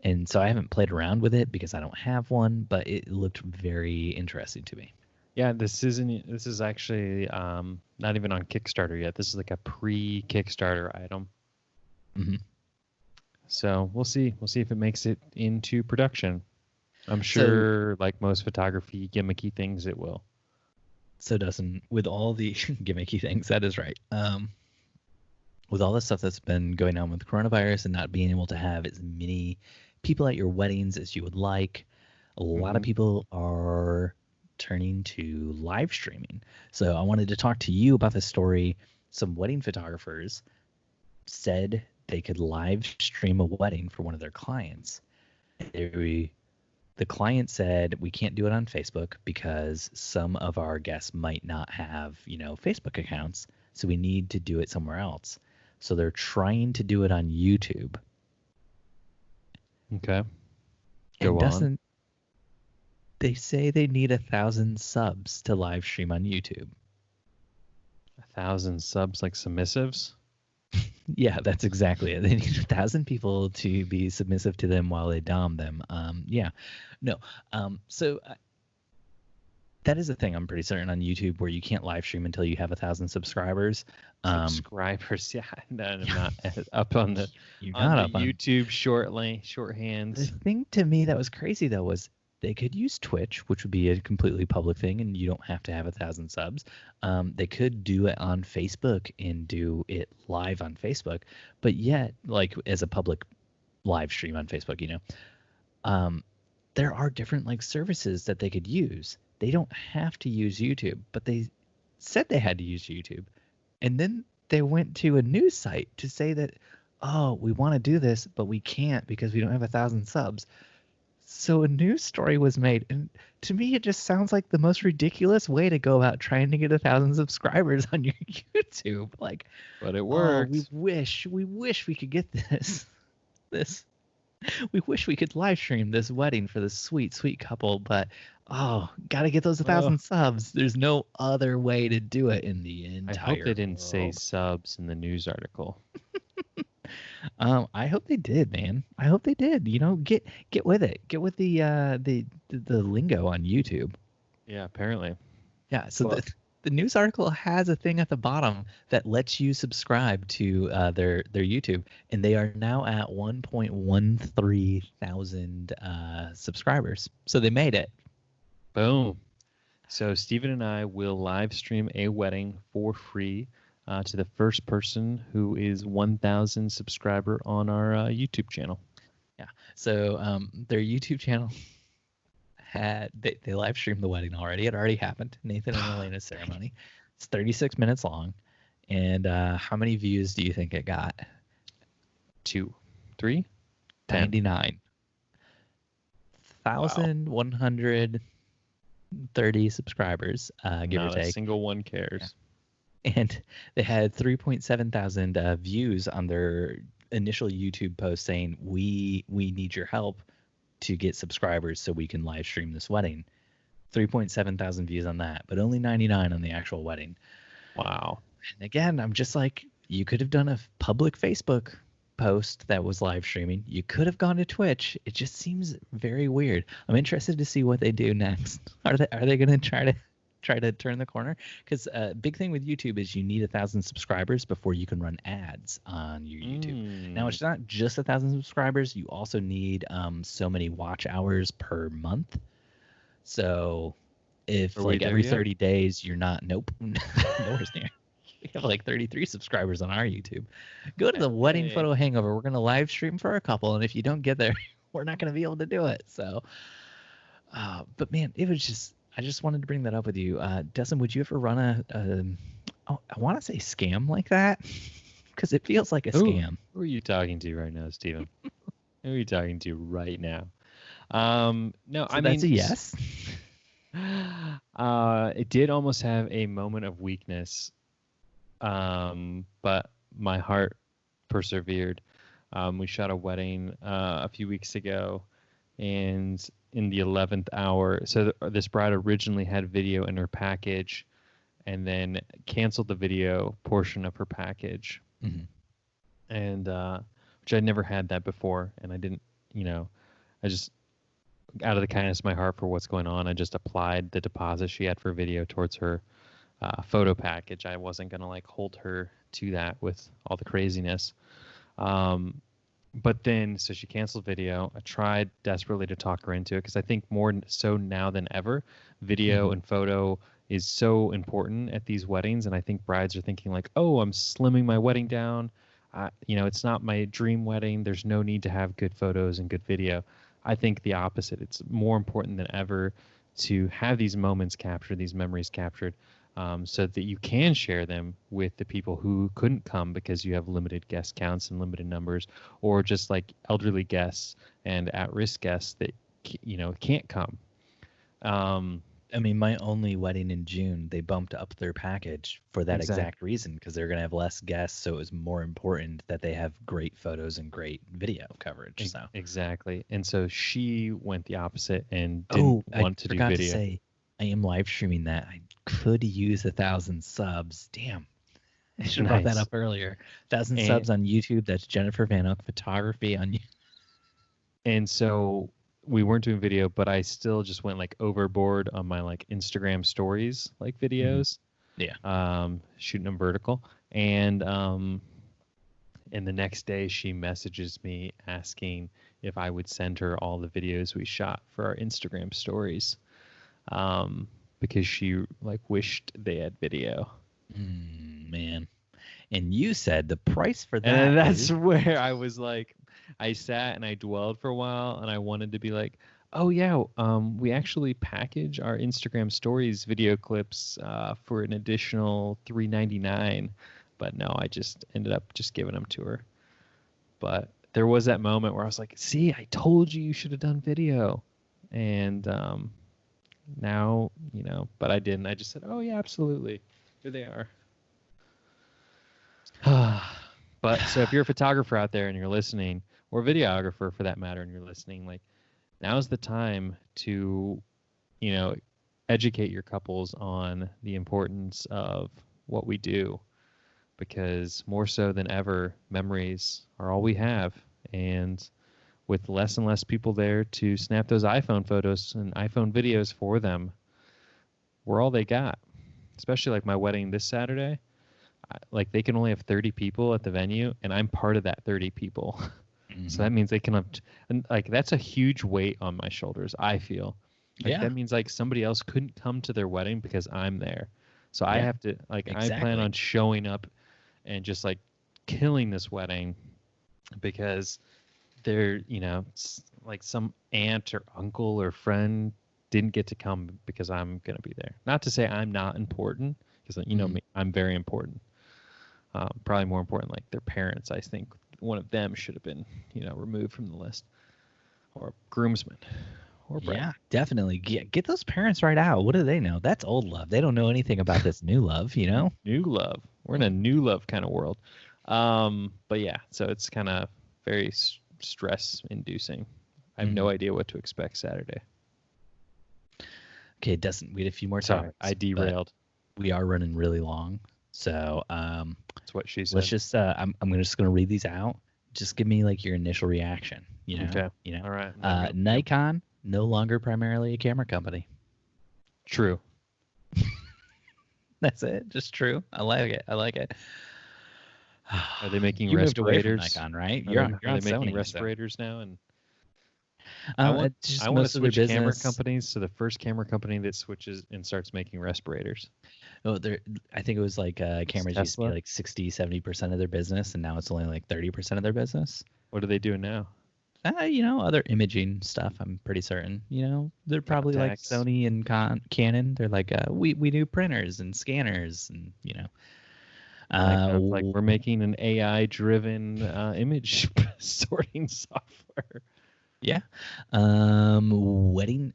And so I haven't played around with it because I don't have one, but it looked very interesting to me. Yeah, this is actually not even on Kickstarter yet. This is like a pre-Kickstarter item. Mm-hmm. So we'll see. We'll see if it makes it into production. I'm sure, like most photography gimmicky things, it will. So Dustin, with all the gimmicky things, that is right. With all the stuff that's been going on with coronavirus and not being able to have as many people at your weddings as you would like, a lot of people are turning to live streaming. So I wanted to talk to you about the story. Some wedding photographers said they could live stream a wedding for one of their clients. The client said, we can't do it on Facebook because some of our guests might not have, you know, Facebook accounts. So we need to do it somewhere else. So they're trying to do it on YouTube. Okay. Go on. Dustin, they say they need 1,000 subs to live stream on YouTube. 1,000 subs, like submissives? Yeah, that's exactly it. They need 1,000 people to be submissive to them while they dom them. So that is a thing I'm pretty certain on YouTube where you can't live stream until you have 1,000 subscribers. Subscribers, yeah. No, I'm not up on the YouTube shorthands. The thing to me that was crazy though was they could use Twitch, which would be a completely public thing, and you don't have to have 1,000 subs. They could do it on Facebook and do it live on Facebook, but yet, like as a public live stream on Facebook, you know, there are different like services that they could use. They don't have to use YouTube, but they said they had to use YouTube, and then they went to a news site to say that, oh, we want to do this, but we can't because we don't have 1,000 subs. So a news story was made, and to me, it just sounds like the most ridiculous way to go about trying to get 1,000 subscribers on your YouTube. Like, but it works. We wish we could get this. We wish we could live stream this wedding for this sweet couple, but gotta get those 1,000 subs. There's no other way to do it in the entire. I hope they didn't say subs in the news article. I hope they did, man. I hope they did. You know, get with it. Get with the lingo on YouTube. Yeah, apparently. Yeah. So the news article has a thing at the bottom that lets you subscribe to their YouTube, and they are now at 1.13 thousand subscribers. So they made it. Boom. So Stephen and I will live stream a wedding for free to the first person who is 1,000 subscriber on our YouTube channel. Yeah. So their YouTube channel they live streamed the wedding already. It already happened. Nathan and Elena's ceremony. It's 36 minutes long. And how many views do you think it got? 2, 3, 99. 1,130 subscribers, give or take. Not a single one cares. Yeah. And they had 3.7 thousand views on their initial YouTube post saying, we need your help to get subscribers so we can live stream this wedding. 3.7 thousand views on that, but only 99 on the actual wedding. Wow. And again, I'm just like, you could have done a public Facebook post that was live streaming. You could have gone to Twitch. It just seems very weird. I'm interested to see what they do next. Are they going to try to turn the corner? Because a big thing with YouTube is you need 1,000 subscribers before you can run ads on your YouTube. Now, it's not just 1,000 subscribers. You also need so many watch hours per month. So if like every 30 days you're not, nope, nowhere near. We have like 33 subscribers on our YouTube. Go to the Wedding Photo Hangover. We're going to live stream for a couple. And if you don't get there, we're not going to be able to do it. So But man, it was just, I just wanted to bring that up with you. Dustin, would you ever run I want to say scam like that? Because it feels like a scam. Who are you talking to right now, Steven? Who are you talking to right now? No, So I that's mean, a yes. It did almost have a moment of weakness, but my heart persevered. We shot a wedding a few weeks ago, and in the 11th hour, so this bride originally had video in her package, and then canceled the video portion of her package, and which I'd never had that before, and I didn't, I just, out of the kindness of my heart for what's going on, I just applied the deposit she had for video towards her photo package. I wasn't gonna like hold her to that with all the craziness. But then, so she canceled video. I tried desperately to talk her into it because I think more so now than ever, video and photo is so important at these weddings. And I think brides are thinking like, oh, I'm slimming my wedding down. It's not my dream wedding. There's no need to have good photos and good video. I think the opposite. It's more important than ever to have these moments captured, these memories captured, so that you can share them with the people who couldn't come because you have limited guest counts and limited numbers, or just like elderly guests and at-risk guests that can't come. I mean, my only wedding in June, they bumped up their package for that exact reason, because they're going to have less guests. So it was more important that they have great photos and great video coverage. So exactly. And so she went the opposite and didn't want to do video. To say, I am live streaming that. I could use 1,000 subs. Damn. I should have brought that up earlier. 1,000 subs on YouTube. That's Jennifer Van Oak Photography on YouTube. And so we weren't doing video, but I still just went like overboard on my like Instagram stories, like videos. Yeah. Shooting them vertical. And the next day she messages me asking if I would send her all the videos we shot for our Instagram stories. Because she like wished they had video. Man. And you said the price for that. And that's where I was like, I sat and I dwelled for a while, and I wanted to be like, oh yeah, we actually package our Instagram stories video clips for an additional $3.99. But no, I just ended up just giving them to her. But there was that moment where I was like, see, I told you should have done video. And now, but I didn't. I just said, oh yeah, absolutely. Here they are. But so if you're a photographer out there and you're listening, or a videographer for that matter, and you're listening, like, now's the time to, educate your couples on the importance of what we do, because more so than ever, memories are all we have. And with less and less people there to snap those iPhone photos and iPhone videos for them, we're all they got. Especially like my wedding this Saturday. Like, they can only have 30 people at the venue, and I'm part of that 30 people. So that means they can have, and like, that's a huge weight on my shoulders, I feel. Like, that means like somebody else couldn't come to their wedding because I'm there. So I have to, like, I plan on showing up and just like killing this wedding because they're, like some aunt or uncle or friend didn't get to come because I'm going to be there. Not to say I'm not important, because me, I'm very important. Probably more important, like their parents. I think one of them should have been, removed from the list, or groomsmen, or bride. Yeah, definitely. Get those parents right out. What do they know? That's old love. They don't know anything about this new love, New love. We're in a new love kind of world. But yeah, so it's kind of very stress inducing. I have no idea what to expect Saturday. Okay, Dustin, we had a few more topics. I derailed. We are running really long. So that's what she said. Let's just I'm just gonna read these out. Just give me like your initial reaction. Okay. All right. Nikon no longer primarily a camera company. True. That's it. Just true. I like it. Are they making you respirators? Moved away from Nikon, right? You're on they making Sony, respirators now? And I want to switch camera business. companies. So the first camera company that switches and starts making respirators. Oh, I think it was like cameras used to be like 60-70% of their business, and now it's only like 30% of their business. What are they doing now? other imaging stuff. I'm pretty certain. They're probably like Contacts. Sony and Canon. They're like, we do printers and scanners, and Like we're making an AI-driven image sorting software. yeah. Wedding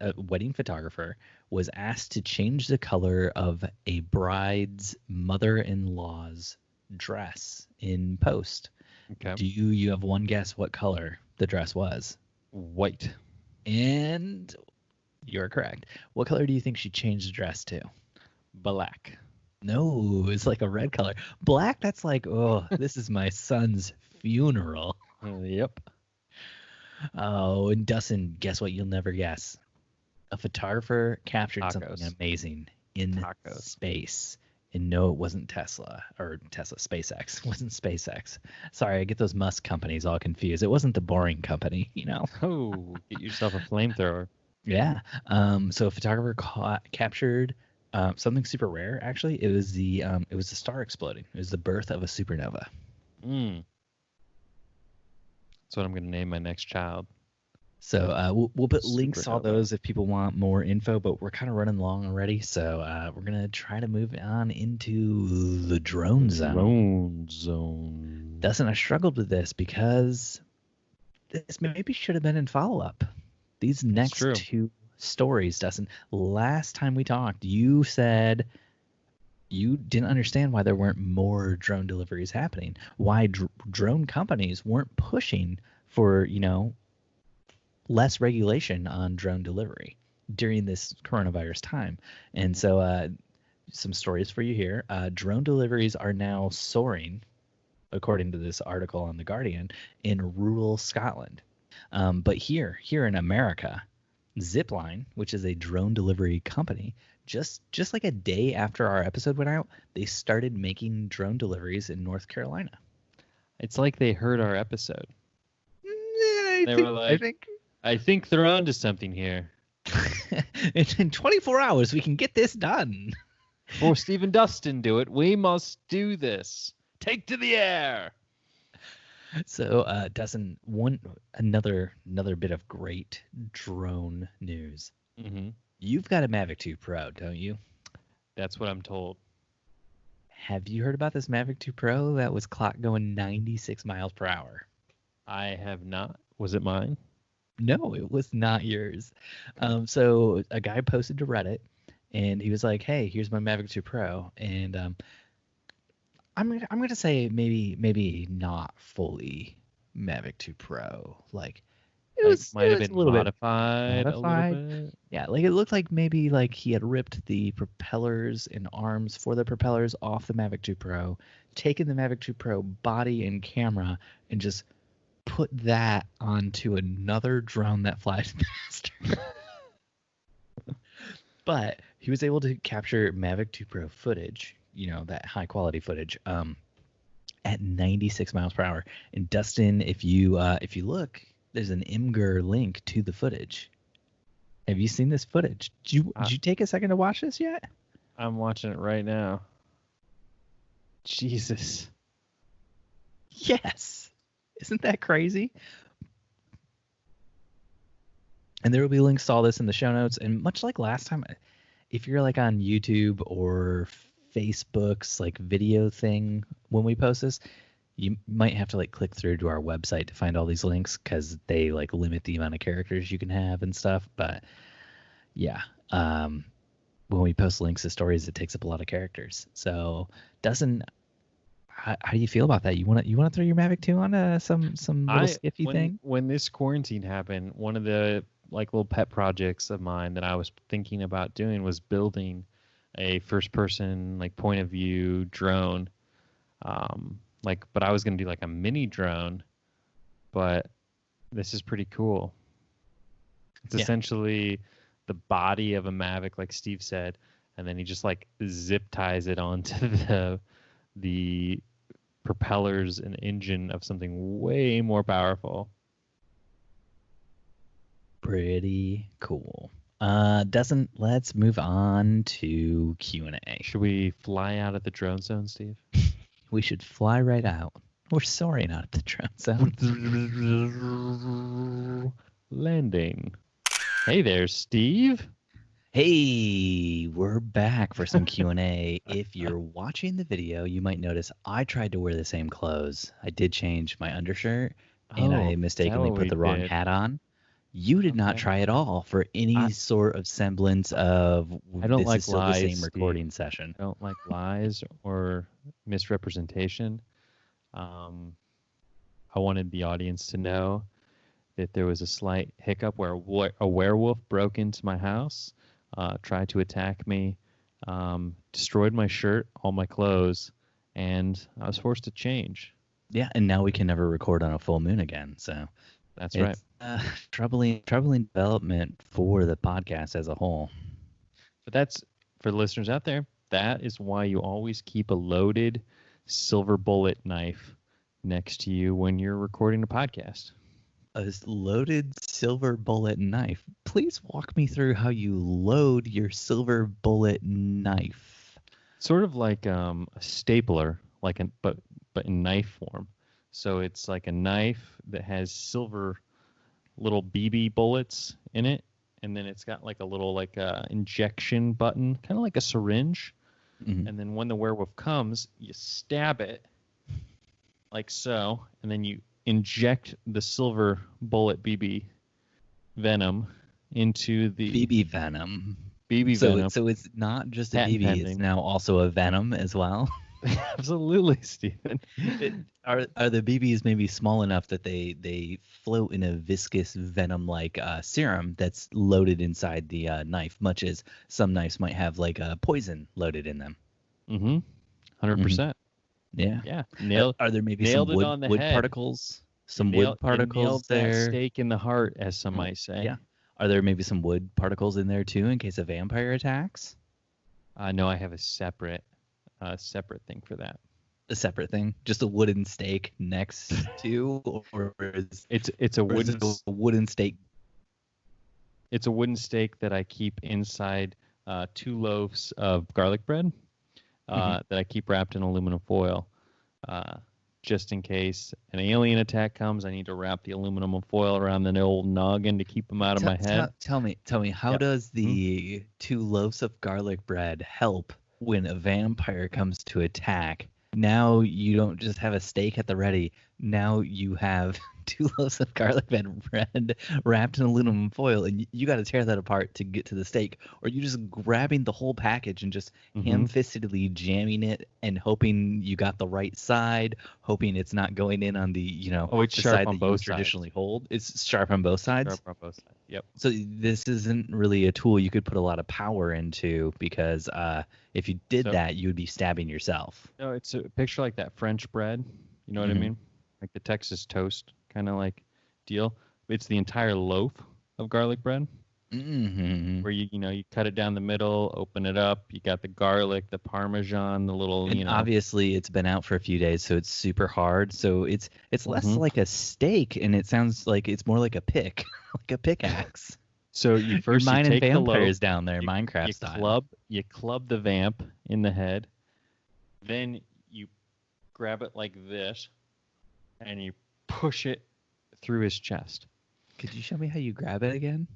photographer was asked to change the color of a bride's mother-in-law's dress in post. Okay. Do you have one guess what color the dress was? White. And you're correct. What color do you think she changed the dress to? Black. No, it's like a red color. Black, that's like, oh, this is my son's funeral. Yep. Oh, and Dustin, guess what you'll never guess? A photographer captured Tacos. something amazing in Tacos. space. And no, it wasn't Tesla. SpaceX. It wasn't SpaceX. Sorry, I get those Musk companies all confused. It wasn't the Boring Company, Oh, get yourself a flamethrower. Yeah. So a photographer captured something super rare. Actually, it was the star exploding. It was the birth of a supernova. That's what I'm going to name my next child. So we'll put links to all Supernova. those if people want more info, but we're kind of running long already. So we're going to try to move on into the drone zone. Drone zone. Dustin, I struggled with this because this maybe should have been in follow-up. These next true. two stories, Dustin, last time we talked, you said you didn't understand why there weren't more drone deliveries happening, why drone companies weren't pushing for, less regulation on drone delivery during this coronavirus time. And so some stories for you here. Drone deliveries are now soaring, according to this article on The Guardian, in rural Scotland. But here in America, Zipline, which is a drone delivery company, just like a day after our episode went out, they started making drone deliveries in North Carolina. It's like they heard our episode. They were like, I think they're onto something here. in 24 hours, we can get this done. Before Steve and Dustin do it, we must do this. Take to the air. So, Dustin, another bit of great drone news. Mm-hmm. You've got a Mavic 2 Pro, don't you? That's what I'm told. Have you heard about this Mavic 2 Pro that was clock going 96 miles per hour? I have not. Was it mine? No, it was not yours. So a guy posted to Reddit, and he was like, "Hey, here's my Mavic 2 Pro," and I'm gonna say maybe not fully Mavic 2 Pro. Like it might have was been a little modified bit a little bit. Yeah, like it looked like maybe like he had ripped the propellers and arms for the propellers off the Mavic 2 Pro, taken the Mavic 2 Pro body and camera, and just put that onto another drone that flies faster. But he was able to capture Mavic 2 Pro footage, that high quality footage, at 96 miles per hour. And Dustin, if you look, there's an Imgur link to the footage. Have you seen this footage? Did you take a second to watch this yet? I'm watching it right now. Jesus. Yes. Isn't that crazy? And there will be links to all this in the show notes. And much like last time, if you're like on YouTube or Facebook's like video thing when we post this, you might have to like click through to our website to find all these links because they like limit the amount of characters you can have and stuff. But yeah, when we post links to stories, it takes up a lot of characters. So Dustin, how do you feel about that? You want to throw your Mavic 2 on some little skiffy thing? When this quarantine happened, one of the like little pet projects of mine that I was thinking about doing was building a first person like point of view drone. But I was going to do like a mini drone, but this is pretty cool. It's essentially the body of a Mavic, like Steve said, and then he just like zip ties it onto the propellers and engine of something way more powerful. Pretty cool. Dustin, let's move on to Q&A. Should we fly out of the drone zone, Steve? We should fly right out. We're soaring out of the drone zone. Landing. Hey there, Steve. Hey, we're back for some Q&A. If you're watching the video, you might notice I tried to wear the same clothes. I did change my undershirt, and I mistakenly put the wrong hat on. You did not try at all for any sort of semblance of I don't this like is still lies, the same Steve. recording session. I don't like lies or misrepresentation. I wanted the audience to know that there was a slight hiccup where a werewolf broke into my house, tried to attack me, destroyed my shirt, all my clothes, and I was forced to change. Yeah, and now we can never record on a full moon again. So that's right. Troubling development for the podcast as a whole. But that's, for the listeners out there, that is why you always keep a loaded silver bullet knife next to you when you're recording a podcast. A loaded silver bullet knife. Please walk me through how you load your silver bullet knife. Sort of like a stapler, but in knife form. So it's like a knife that has silver little BB bullets in it, and then it's got like a little injection button, kind of like a syringe. Mm-hmm. And then when the werewolf comes, you stab it like so, and then you inject the silver bullet BB venom into the BB venom. venom. So it's not just a BB; it's now also a venom as well. Absolutely, Stephen. Are the BBs maybe small enough that they float in a viscous venom-like serum that's loaded inside the knife, much as some knives might have like a poison loaded in them? 100%. Yeah. Are there maybe some wood particles? Some wood particles there. That stake in the heart, as some might say. Yeah. Are there maybe some wood particles in there too, in case a vampire attacks? No, I have a separate thing for that. A separate thing, just a wooden stake next to, or it's a wooden stake. It's a wooden stake that I keep inside 2 loaves of garlic bread that I keep wrapped in aluminum foil, just in case an alien attack comes. I need to wrap the aluminum foil around the old noggin to keep them out of my head. Tell me, how does the 2 loaves of garlic bread help when a vampire comes to attack? Now you don't just have a steak at the ready. Now you have 2 loaves of garlic bread wrapped in aluminum foil, and you got to tear that apart to get to the steak. Or you just grabbing the whole package and just ham-fistedly jamming it and hoping you got the right side, hoping it's not going in on the it's the sharp side on that both you sides. Traditionally hold. It's sharp on both sides. Sharp on both sides. Yep. So this isn't really a tool you could put a lot of power into, because if you did that, you would be stabbing yourself. No, it's a picture like that French bread. You know what I mean? Like the Texas toast kind of like deal. It's the entire loaf of garlic bread. Where you cut it down the middle, open it up. You got the garlic, the Parmesan, the little. And obviously, it's been out for a few days, so it's super hard. So it's less like a steak, and it sounds like it's more like a pick, like a pickaxe. So you take vampires the loaf, down there, Minecraft style. You club the vamp in the head, then you grab it like this, and you push it through his chest. Could you show me how you grab it again?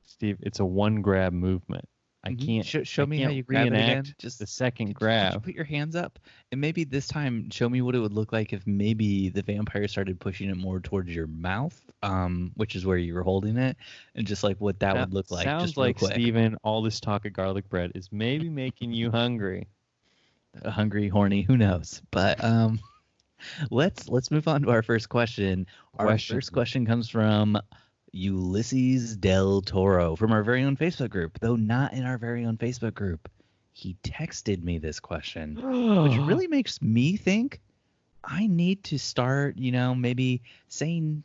Steve, it's a one grab movement. I can't show me how you grab it again. Just the second grab. Could you put your hands up, and maybe this time show me what it would look like if maybe the vampire started pushing it more towards your mouth, which is where you were holding it, and just like what that would look like. Sounds just like, quick. Steven, all this talk of garlic bread is maybe making you hungry. Hungry, horny, who knows? But let's move on to our first question. Our first question comes from Ulysses Del Toro from our very own Facebook group, though not in our very own Facebook group. He texted me this question, which really makes me think I need to start, maybe saying,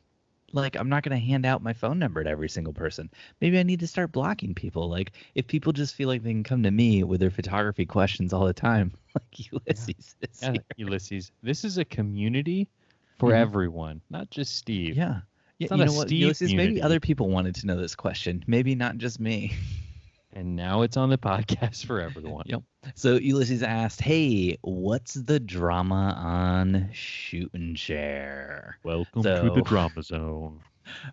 like, I'm not going to hand out my phone number to every single person. Maybe I need to start blocking people. Like, if people just feel like they can come to me with their photography questions all the time, like Ulysses. Ulysses, this is a community for everyone, not just Steve. Yeah. You know what, Ulysses, maybe other people wanted to know this question. Maybe not just me. And now it's on the podcast for everyone. Yep. So Ulysses asked, "Hey, what's the drama on Shoot and Share?" Welcome to the So drama zone.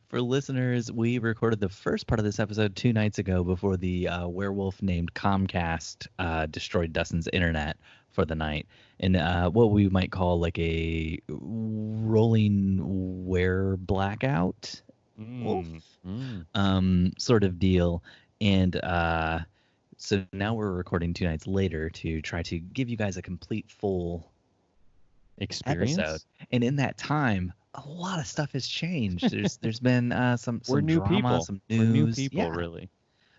for listeners, we recorded the first part of this episode 2 nights ago before the werewolf named Comcast destroyed Dustin's internet for the night, and what we might call like a rolling wear blackout, wolf, sort of deal. And so now we're recording 2 nights later to try to give you guys a complete full Experience. episode. And in that time, a lot of stuff has changed. There's been some We're new drama, people. some news. We're new people, Yeah. really.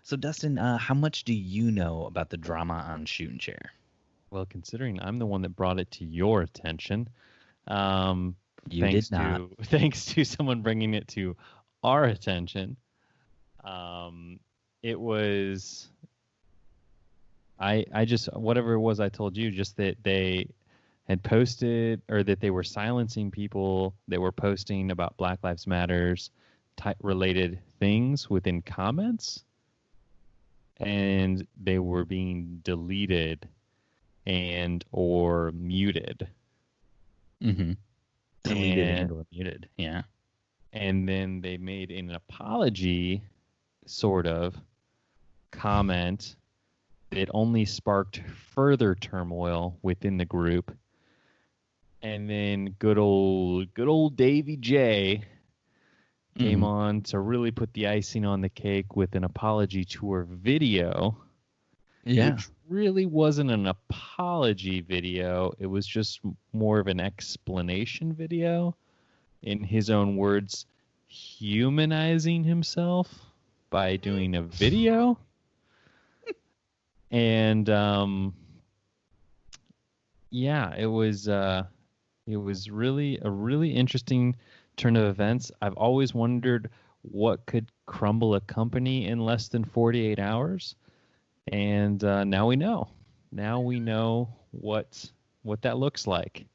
So Dustin, how much do you know about the drama on Shoot and Share? Well, considering I'm the one that brought it to your attention, You thanks did not. thanks to someone bringing it to our attention, it was I just whatever it was I told you, just that they had posted or that they were silencing people that were posting about Black Lives Matters related things within comments, and they were being deleted and or muted. Mm-hmm. Deleted And- or muted. Yeah. And then they made an apology sort of comment that only sparked further turmoil within the group. And then good old Davy J came on to really put the icing on the cake with an apology tour video. Yeah. Which really wasn't an apology video. It was just more of an explanation video. In his own words, humanizing himself by doing a video. And yeah, it was really a really interesting turn of events. I've always wondered what could crumble a company in less than 48 hours. And now we know. Now we know what that looks like.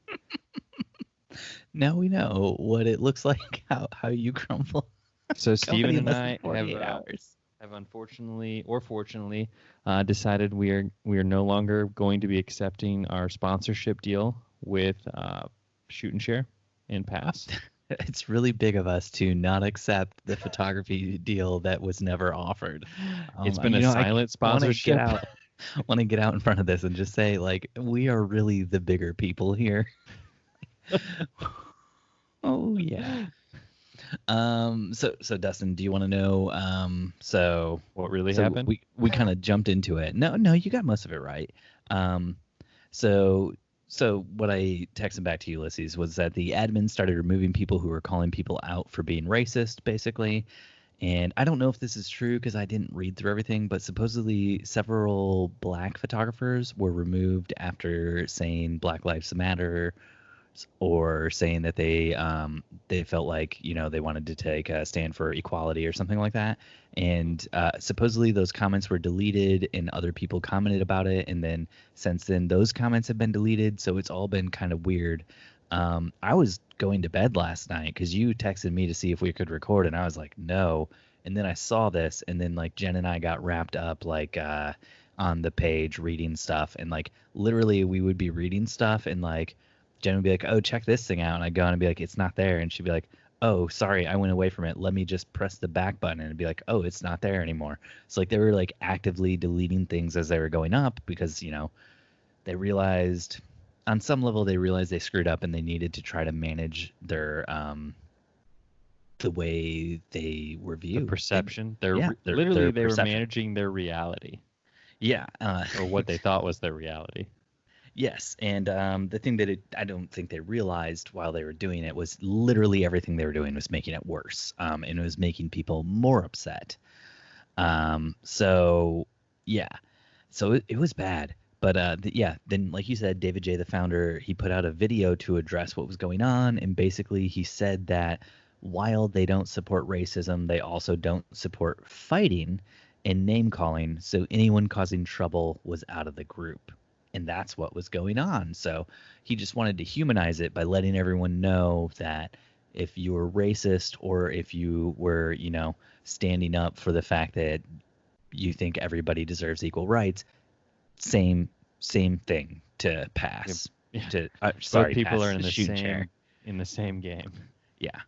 Now we know what it looks like, how you crumble. So Steven and I hours. have unfortunately or fortunately decided we are no longer going to be accepting our sponsorship deal with Shoot and Share and Pass. It's really big of us to not accept the photography deal that was never offered. It's been a silent sponsorship. I want to get out in front of this and just say, like, we are really the bigger people here. Oh yeah. So Dustin, do you want to know so What really happened? We kind of jumped into it. No, you got most of it right. So what I texted back to Ulysses was that the admin started removing people who were calling people out for being racist, basically. And I don't know if this is true because I didn't read through everything, but supposedly several black photographers were removed after saying Black Lives Matter or saying that they felt like, you know, they wanted to take a stand for equality or something like that. And supposedly those comments were deleted and other people commented about it. And then since then, those comments have been deleted. So it's all been kind of weird. I was going to bed last night because you texted me to see if we could record, and I was like, no. And then I saw this, and then like Jen and I got wrapped up like on the page reading stuff, and like literally we would be reading stuff, and like Jen would be like, oh, check this thing out, and I'd go on and be like, it's not there, and she'd be like, oh, sorry, I went away from it. Let me just press the back button, and it'd be like, oh, it's not there anymore. So like they were like actively deleting things as they were going up because, you know, they realized on some level they screwed up and they needed to try to manage their the way they were viewed. The perception. They their were perception. managing their reality. Yeah. Or what they thought was their reality. Yes, and the thing that I don't think they realized while they were doing it was literally everything they were doing was making it worse, and it was making people more upset. So yeah, so it was bad. But then like you said, David J, the founder, he put out a video to address what was going on, and basically he said that while they don't support racism, they also don't support fighting and name calling. So anyone causing trouble was out of the group. And that's what was going on. So he just wanted to humanize it by letting everyone know that if you were racist or if you were, you know, standing up for the fact that you think everybody deserves equal rights. Same thing to pass. Yeah. To Both sorry, people pass are in the the shooting chair. same game. Yeah.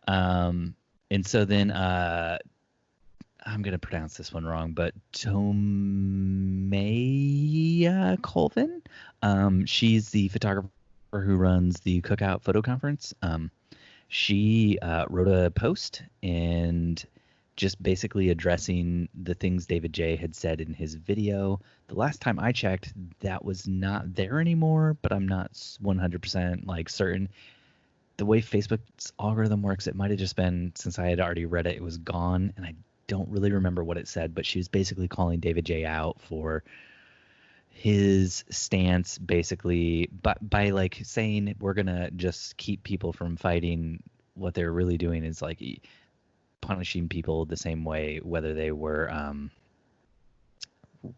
And so then I'm gonna pronounce this one wrong, but Tomaya Colvin. She's the photographer who runs the Cookout Photo Conference. She wrote a post and just basically addressing the things David J had said in his video. The last time I checked, that was not there anymore, but I'm not 100% like certain. The way Facebook's algorithm works, it might have just been, since I had already read it, it was gone, and I don't really remember what it said, but she was basically calling David J out for his stance, basically, but by like saying we're gonna just keep people from fighting. What they're really doing is like punishing people the same way, whether they were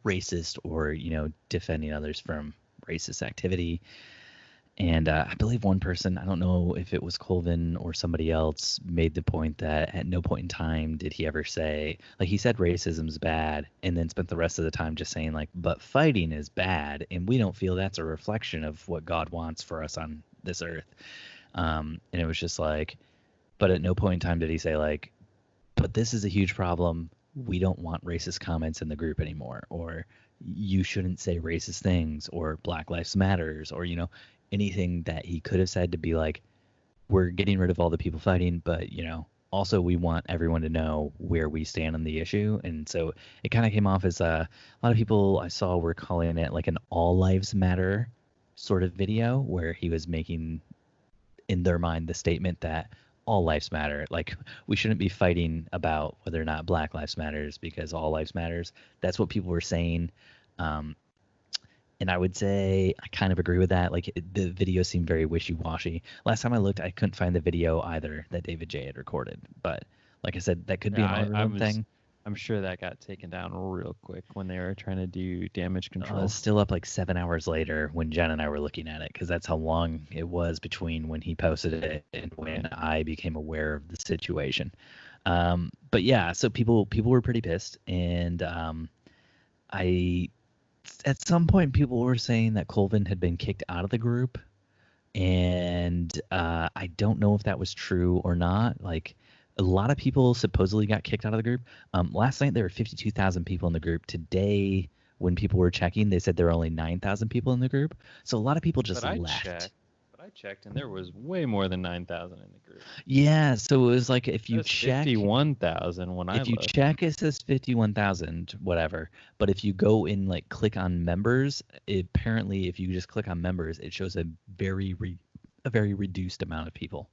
racist or defending others from racist activity. And I believe one person, I don't know if it was Colvin or somebody else, made the point that at no point in time did he ever say, like, he said racism's bad, and then spent the rest of the time just saying, like, but fighting is bad, and we don't feel that's a reflection of what God wants for us on this earth. And it was just like, but at no point in time did he say, like, but this is a huge problem. We don't want racist comments in the group anymore, or you shouldn't say racist things, or Black Lives Matters, or anything that he could have said to be like, we're getting rid of all the people fighting, but also we want everyone to know where we stand on the issue. And so it kind of came off as a lot of people I saw were calling it like an all lives matter sort of video, where he was making in their mind the statement that all lives matter. Like, we shouldn't be fighting about whether or not Black Lives Matters, because all lives matters. That's what people were saying. And I would say I kind of agree with that. Like, the video seemed very wishy-washy. Last time I looked, I couldn't find the video either that David J had recorded. But like I said, that could be an algorithm thing. I'm sure that got taken down real quick when they were trying to do damage control. It's still up like 7 hours later when Jen and I were looking at it, because that's how long it was between when he posted it and when I became aware of the situation. But yeah, so people were pretty pissed, and at some point people were saying that Colvin had been kicked out of the group, and I don't know if that was true or not. Like, a lot of people supposedly got kicked out of the group. Last night there were 52,000 people in the group. Today, when people were checking, they said there were only 9,000 people in the group. So a lot of people just left. I checked, and there was way more than 9,000 in the group. Yeah, so it was like, if you check 51,000 when I looked. If you check, it says 51,000, whatever. But if you go in, like, click on members, apparently if you just click on members, it shows a very reduced amount of people.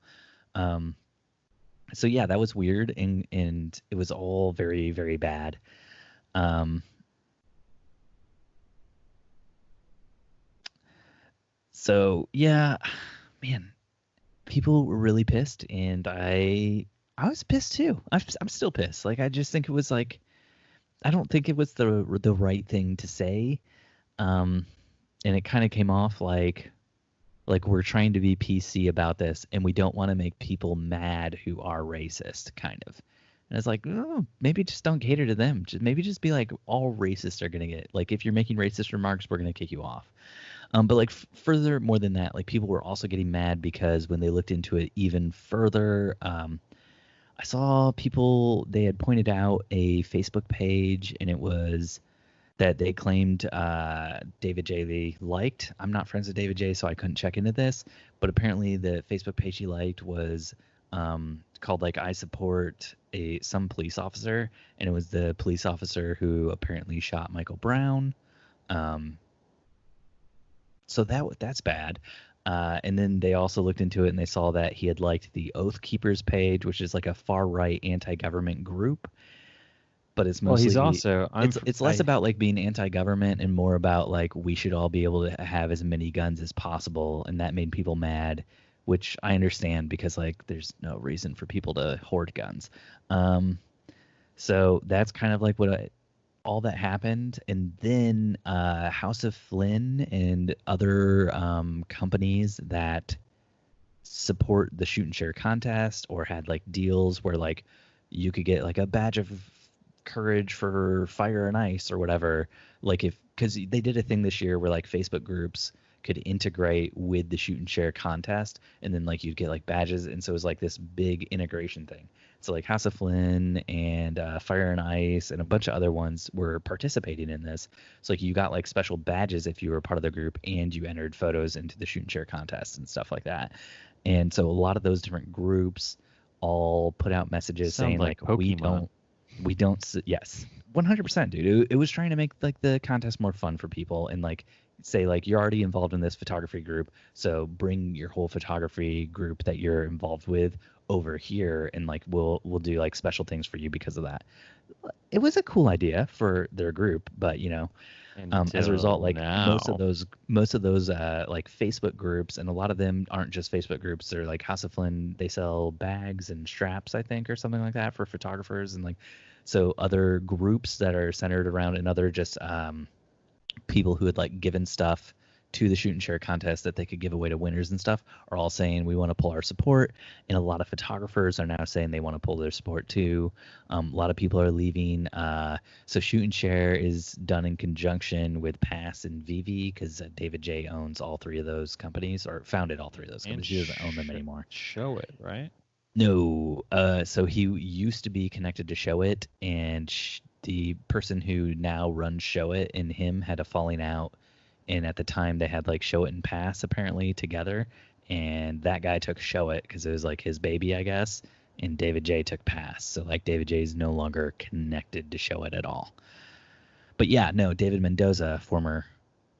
So yeah, that was weird, and it was all very, very bad. So yeah, man, people were really pissed, and I was pissed too. I'm still pissed. Like, I just think it was like, I don't think it was the right thing to say, and it kind of came off like we're trying to be PC about this, and we don't want to make people mad who are racist, kind of. And it's like, oh, maybe just don't cater to them. Just be like, all racists are gonna get, like, if you're making racist remarks, we're gonna kick you off. But like, further more than that, like, people were also getting mad because when they looked into it even further, I saw people, they had pointed out a Facebook page, and it was that they claimed David J. liked. I'm not friends with David J., so I couldn't check into this, but apparently the Facebook page he liked was called, like, I support some police officer, and it was the police officer who apparently shot Michael Brown. So that's bad. And then they also looked into it, and they saw that he had liked the Oath Keepers page, which is like a far-right anti-government group. But it's mostly, he's also, it's less about like being anti-government and more about like, we should all be able to have as many guns as possible, and that made people mad, which I understand, because like, there's no reason for people to hoard guns. So that's kind of like all that happened. And then House of Flynn and other companies that support the shoot and share contest, or had like deals where like you could get like a badge of courage for fire and ice or whatever. Like because they did a thing this year where like Facebook groups could integrate with the shoot and share contest, and then like you'd get like badges, and so it was like this big integration thing. So like House of Flynn and Fire and Ice and a bunch of other ones were participating in this. So like you got like special badges if you were part of the group and you entered photos into the shoot and share contest and stuff like that. And so a lot of those different groups all put out messages Sounds saying like Pokemon. we don't yes, 100%, dude. It was trying to make like the contest more fun for people, and like say like you're already involved in this photography group, so bring your whole photography group that you're involved with over here, and like we'll do like special things for you because of that. It was a cool idea for their group, but you know, as a result, like most of those like Facebook groups, and a lot of them aren't just Facebook groups. They're like House of Flynn. They sell bags and straps, I think, or something like that for photographers, and like so other groups that are centered around another just people who had like given stuff to the shoot and share contest that they could give away to winners and stuff are all saying we want to pull our support, and a lot of photographers are now saying they want to pull their support too. A lot of people are leaving. So shoot and share is done in conjunction with Pass and Vivi because David J owns all three of those companies, or founded all three of those companies. He doesn't own them anymore. Show It, right? No. So he used to be connected to Show It, and the person who now runs Show It and him had a falling out. And at the time they had like Show It and Pass apparently together, and that guy took Show It because it was like his baby, I guess, and David J took Pass. So like David J is no longer connected to Show It at all. But yeah, no, David Mendoza, former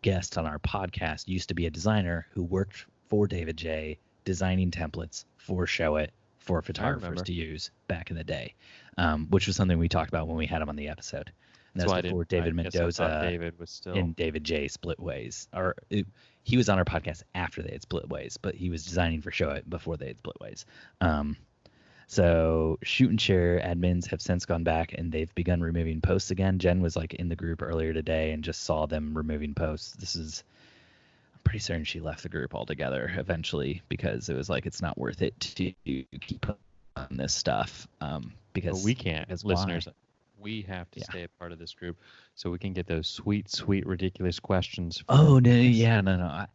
guest on our podcast, used to be a designer who worked for David J designing templates for Show It for photographers to use back in the day, which was something we talked about when we had him on the episode. And that's before David Mendoza David was still and David J split ways. He was on our podcast after they had split ways, but he was designing for Show It before they had split ways. So shoot and share admins have since gone back and they've begun removing posts again. Jen was like in the group earlier today and just saw them removing posts. I'm pretty certain she left the group altogether eventually because it was like it's not worth it to keep on this stuff. Because we can't, as listeners. We have to stay a part of this group so we can get those sweet, ridiculous questions. Oh, no, yeah, no.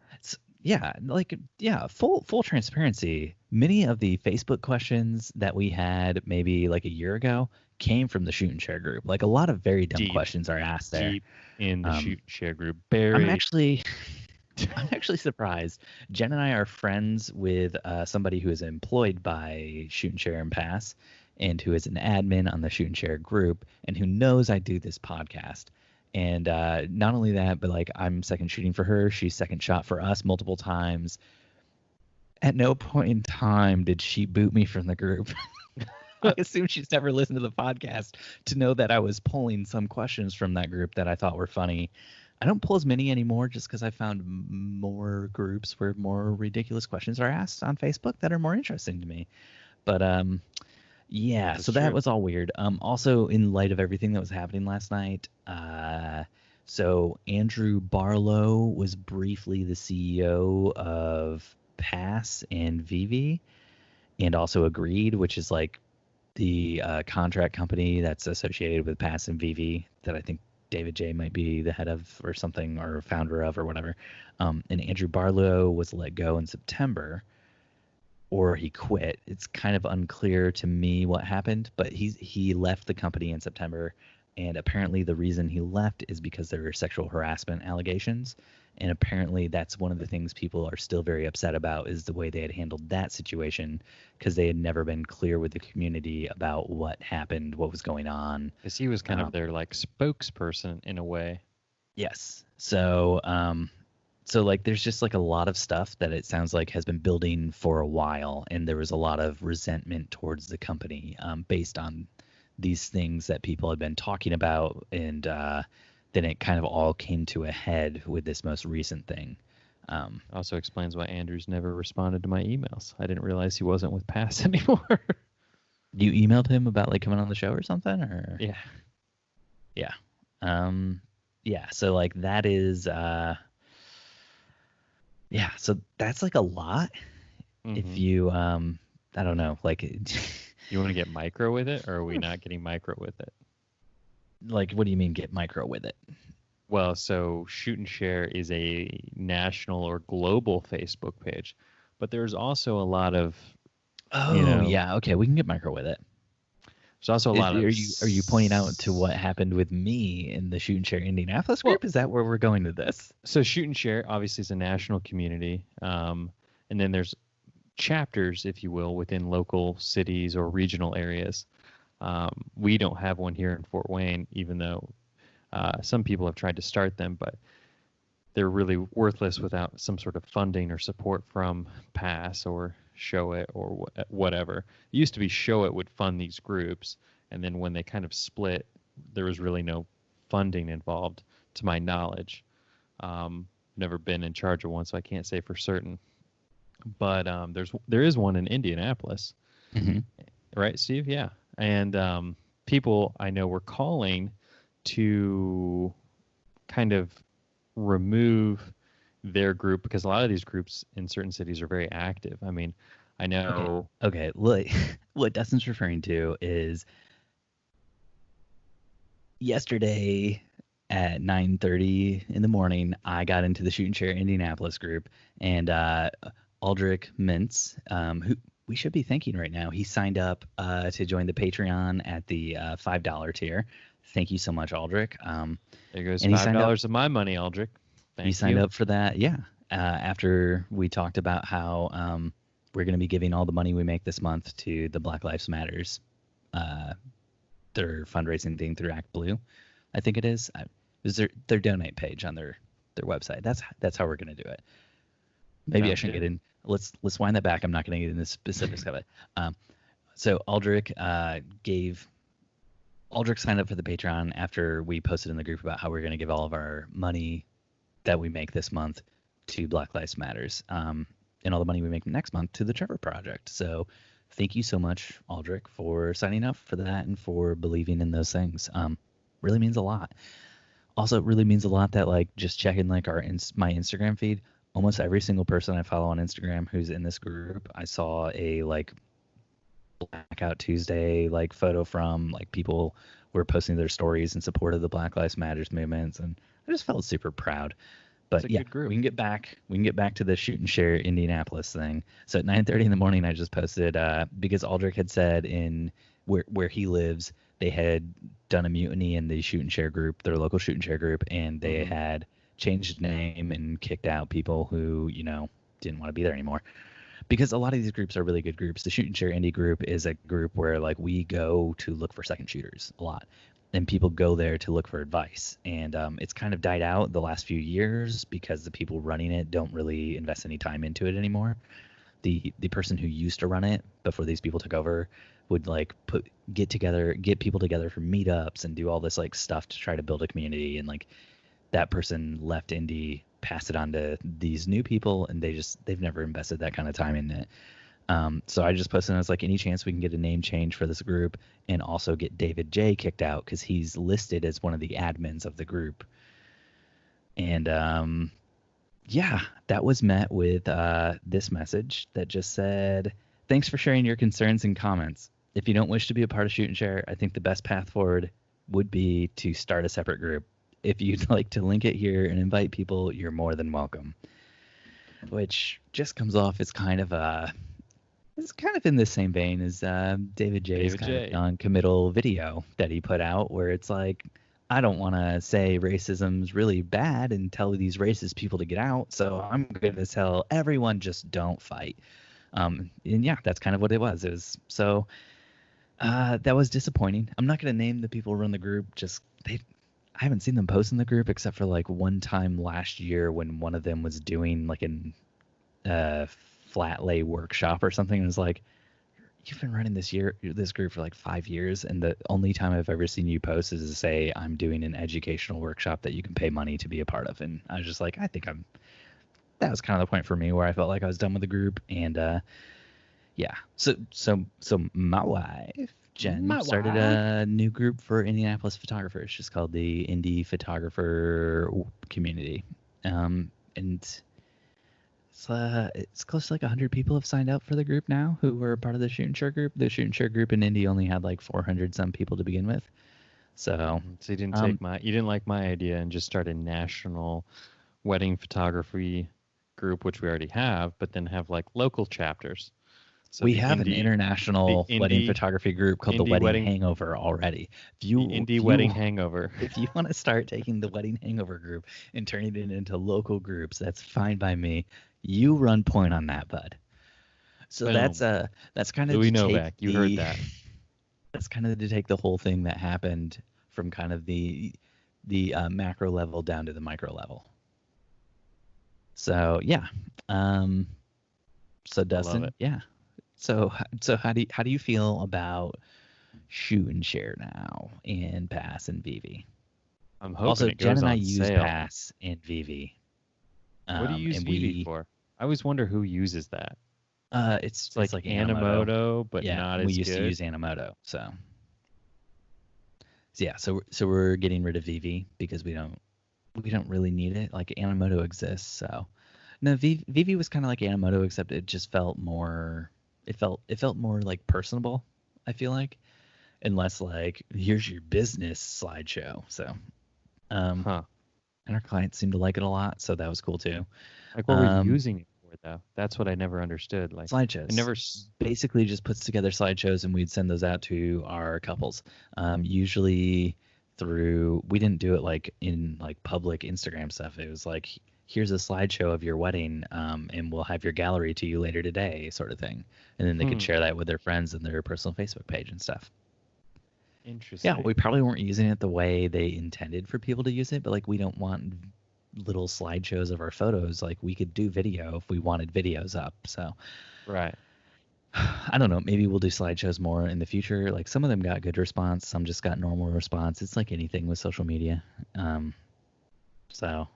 Full transparency. Many of the Facebook questions that we had maybe like a year ago came from the shoot and share group. Like a lot of very dumb questions are asked there. Deep in the shoot and share group. I'm actually surprised. Jen and I are friends with somebody who is employed by Shoot and Share and Pass, and who is an admin on the Shoot and Share group, and who knows I do this podcast. And not only that, but like I'm second shooting for her. She's second shot for us multiple times. At no point in time did she boot me from the group. I assume she's never listened to the podcast to know that I was pulling some questions from that group that I thought were funny. I don't pull as many anymore just because I found more groups where more ridiculous questions are asked on Facebook that are more interesting to me. But yeah, that's so that was all weird. Also, in light of everything that was happening last night, so Andrew Barlow was briefly the CEO of Pass and Vivi, and also Agreed, which is like the contract company that's associated with Pass and Vivi that I think David J might be the head of or something, or founder of or whatever. And Andrew Barlow was let go in September, or he quit. It's kind of unclear to me what happened, but he left the company in September, and apparently the reason he left is because there were sexual harassment allegations, and apparently that's one of the things people are still very upset about is the way they had handled that situation, because they had never been clear with the community about what happened, what was going on. Because he was kind of their like spokesperson in a way. Yes. So like there's just like a lot of stuff that it sounds like has been building for a while, and there was a lot of resentment towards the company based on these things that people had been talking about, and then it kind of all came to a head with this most recent thing. Also explains why Andrew's never responded to my emails. I didn't realize he wasn't with Pass anymore. You emailed him about like coming on the show or something, or yeah. So like that is so that's like a lot. If you I don't know, like you want to get micro with it, or are we not getting micro with it? Like, what do you mean get micro with it? Well, so Shoot and Share is a national or global Facebook page, but there's also a lot of, you Oh, know, yeah. Okay, we can get micro with it. there's also a lot of. Are you pointing out to what happened with me in the Shoot and Share Indianapolis Well, group? Is that where we're going with this? so Shoot and Share obviously is a national community, and then there's chapters, if you will, within local cities or regional areas. We don't have one here in Fort Wayne, even though some people have tried to start them, but they're really worthless without some sort of funding or support from Pass or Show It or whatever. It used to be Show It would fund these groups, and then when they kind of split, there was really no funding involved, to my knowledge. Never been in charge of one, so I can't say for certain. But there is one in Indianapolis, Mm-hmm. right, Steve? Yeah, and people I know were calling to kind of remove their group because a lot of these groups in certain cities are very active. I mean, I know. Okay. Look, what Dustin's referring to is yesterday at 9:30 in the morning, I got into the Shoot and Share Indianapolis group, and Aldrich Mintz, who we should be thanking right now, he signed up to join the Patreon at the $5 tier. Thank you so much, Aldrich. There goes and he signed $5 of my money, Aldrich. Thank he you. signed up for that, yeah. After we talked about how we're going to be giving all the money we make this month to the Black Lives Matters, their fundraising thing through Act Blue, I think it is. Is their donate page on their website? That's how we're going to do it. Maybe I shouldn't get in. Let's wind that back. I'm not going to get into the specifics of it. So Aldrich signed up for the Patreon after we posted in the group about how we're going to give all of our money that we make this month to Black Lives Matters, and all the money we make next month to the Trevor Project. So thank you so much, Aldrich, for signing up for that and for believing in those things. Really means a lot. Also, it really means a lot that like just checking like my Instagram feed. Almost every single person I follow on Instagram who's in this group, I saw a like Blackout Tuesday like photo from. Like people were posting their stories in support of the Black Lives Matters movements, and I just felt super proud. But yeah, we can get back to the Shoot and Share Indianapolis thing. So at 9:30 in the morning, I just posted because Aldrich had said in where he lives, they had done a mutiny in the Shoot and Share group, their local Shoot and Share group, and they had changed the name and kicked out people who didn't want to be there anymore. Because a lot of these groups are really good groups. The Shoot and Share Indie group is a group where like we go to look for second shooters a lot, and people go there to look for advice. And it's kind of died out the last few years because the people running it don't really invest any time into it anymore. The person who used to run it before these people took over would like get people together for meetups and do all this like stuff to try to build a community. And like that person left Indie, passed it on to these new people, and they've never invested that kind of time in it. So I just posted, and I was like, any chance we can get a name change for this group and also get David J kicked out because he's listed as one of the admins of the group. And yeah, that was met with this message that just said, thanks for sharing your concerns and comments. If you don't wish to be a part of Shoot and Share, I think the best path forward would be to start a separate group. If you'd like to link it here and invite people, you're more than welcome. Which just comes off as kind of it's kind of in the same vein as David J's kind of non-committal video that he put out, where it's like, I don't want to say racism's really bad and tell these racist people to get out, so I'm going to tell everyone just don't fight. And yeah, that's kind of what it was. That was disappointing. I'm not going to name the people who run the group. I haven't seen them post in the group except for like one time last year when one of them was doing like a flat lay workshop or something. And it was like, you've been running this group for like 5 years, and the only time I've ever seen you post is to say I'm doing an educational workshop that you can pay money to be a part of. And I was just like, that was kind of the point for me where I felt like I was done with the group. And yeah, so my wife Jen started a new group for Indianapolis photographers, just called the Indie Photographer Community, and it's close to like 100 people have signed up for the group now who were part of the Shoot and Share group. The Shoot and Share group in Indy only had like 400 some people to begin with, So, So you didn't like my idea and just start a national wedding photography group, which we already have, but then have like local chapters. So we the have an the international wedding indie photography group called the indie Wedding wedding Hangover already. the indie wedding hangover. If you want to start taking the Wedding Hangover group and turning it into local groups, that's fine by me. You run point on that, bud. So Boom. that's kind of Louis to take Novak, you heard that. that's kind of to take the whole thing that happened from kind of the macro level down to the micro level. So yeah, so I love Dustin, it. yeah. So how do you feel about Shoot and Share now and Pass and Vivi? I'm hoping Also, it Jen goes and I on use sale. Pass and Vivi. What do you use And Vivi for? I always wonder who uses that. it's It's like Animoto, but Yeah, not we as used to good. use Animoto. So yeah, so we're getting rid of Vivi because we don't really need it. Like Animoto exists, so no, Vivi was kind of like Animoto, except it just felt more. It felt more like personable. I feel like, and less like here's your business slideshow. So, Huh. and our clients seemed to like it a lot, so that was cool too. Like what we're using it for though. That's what I never understood. Like I Slideshows. never Basically just puts together slideshows and we'd send those out to our couples. Usually through, we didn't do it like in like public Instagram stuff. It was like, here's a slideshow of your wedding, and we'll have your gallery to you later today, sort of thing. And then they could share that with their friends and their personal Facebook page and stuff. Interesting. Yeah, we probably weren't using it the way they intended for people to use it, but like we don't want little slideshows of our photos. Like we could do video if we wanted videos up. So Right. I don't know. Maybe we'll do slideshows more in the future. Like some of them got good response, some just got normal response. It's like anything with social media. So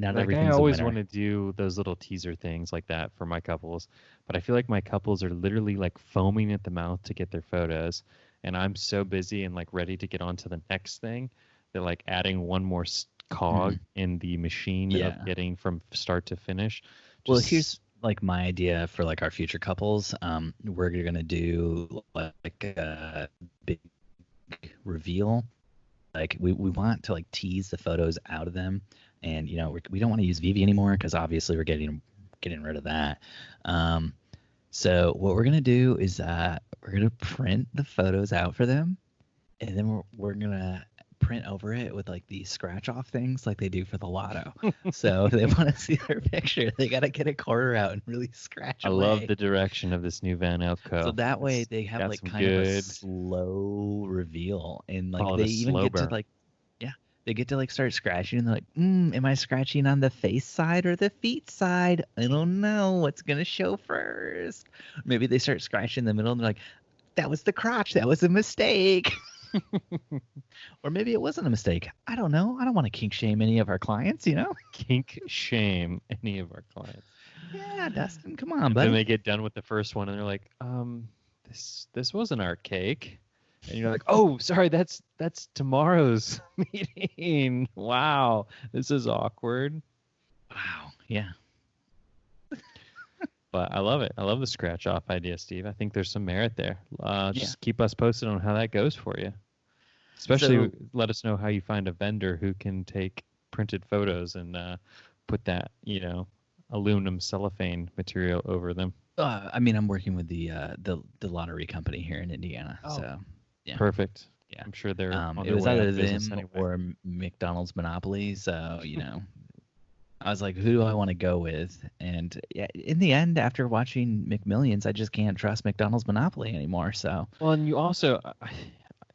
not Like I everything's a always winner. want to do those little teaser things like that for my couples, but I feel like my couples are literally like foaming at the mouth to get their photos, and I'm so busy and like ready to get on to the next thing that like adding one more cog in the machine of getting from start to finish. Well, here's like my idea for like our future couples. We're gonna do like a big reveal. Like we want to like tease the photos out of them, and we don't want to use Vivi anymore because obviously we're getting rid of that. So what we're gonna do is we're gonna print the photos out for them, and then we're gonna print over it with like these scratch off things like they do for the lotto. So if they want to see their picture, they got to get a quarter out and really scratch I away. love the direction of this new Van Elko. So that way they have like kind of a slow reveal, and like they even get to like, they get to like start scratching, and they're like, am I scratching on the face side or the feet side? I don't know what's gonna show first. Maybe they start scratching in the middle and they're like, that was the crotch, that was a mistake. Or maybe it wasn't a mistake. I don't know. I don't want to kink shame any of our clients, Kink shame any of our clients. Yeah, Dustin, come on, buddy. Then they get done with the first one and they're like, this wasn't our cake. And you're like, oh, sorry, that's tomorrow's meeting. Wow, this is awkward. Wow, yeah. But I love it. I love the scratch off idea, Steve. I think there's some merit there. Just keep us posted on how that goes for you. Especially let us know how you find a vendor who can take printed photos and put that, aluminum cellophane material over them. I mean, I'm working with the lottery company here in Indiana. Oh. So yeah. Perfect. Yeah. I'm sure they're on it their was way either out of business them anyway. or McDonald's Monopoly. So, I was like, who do I want to go with? And in the end, after watching McMillions, I just can't trust McDonald's Monopoly anymore. So, well, and you also,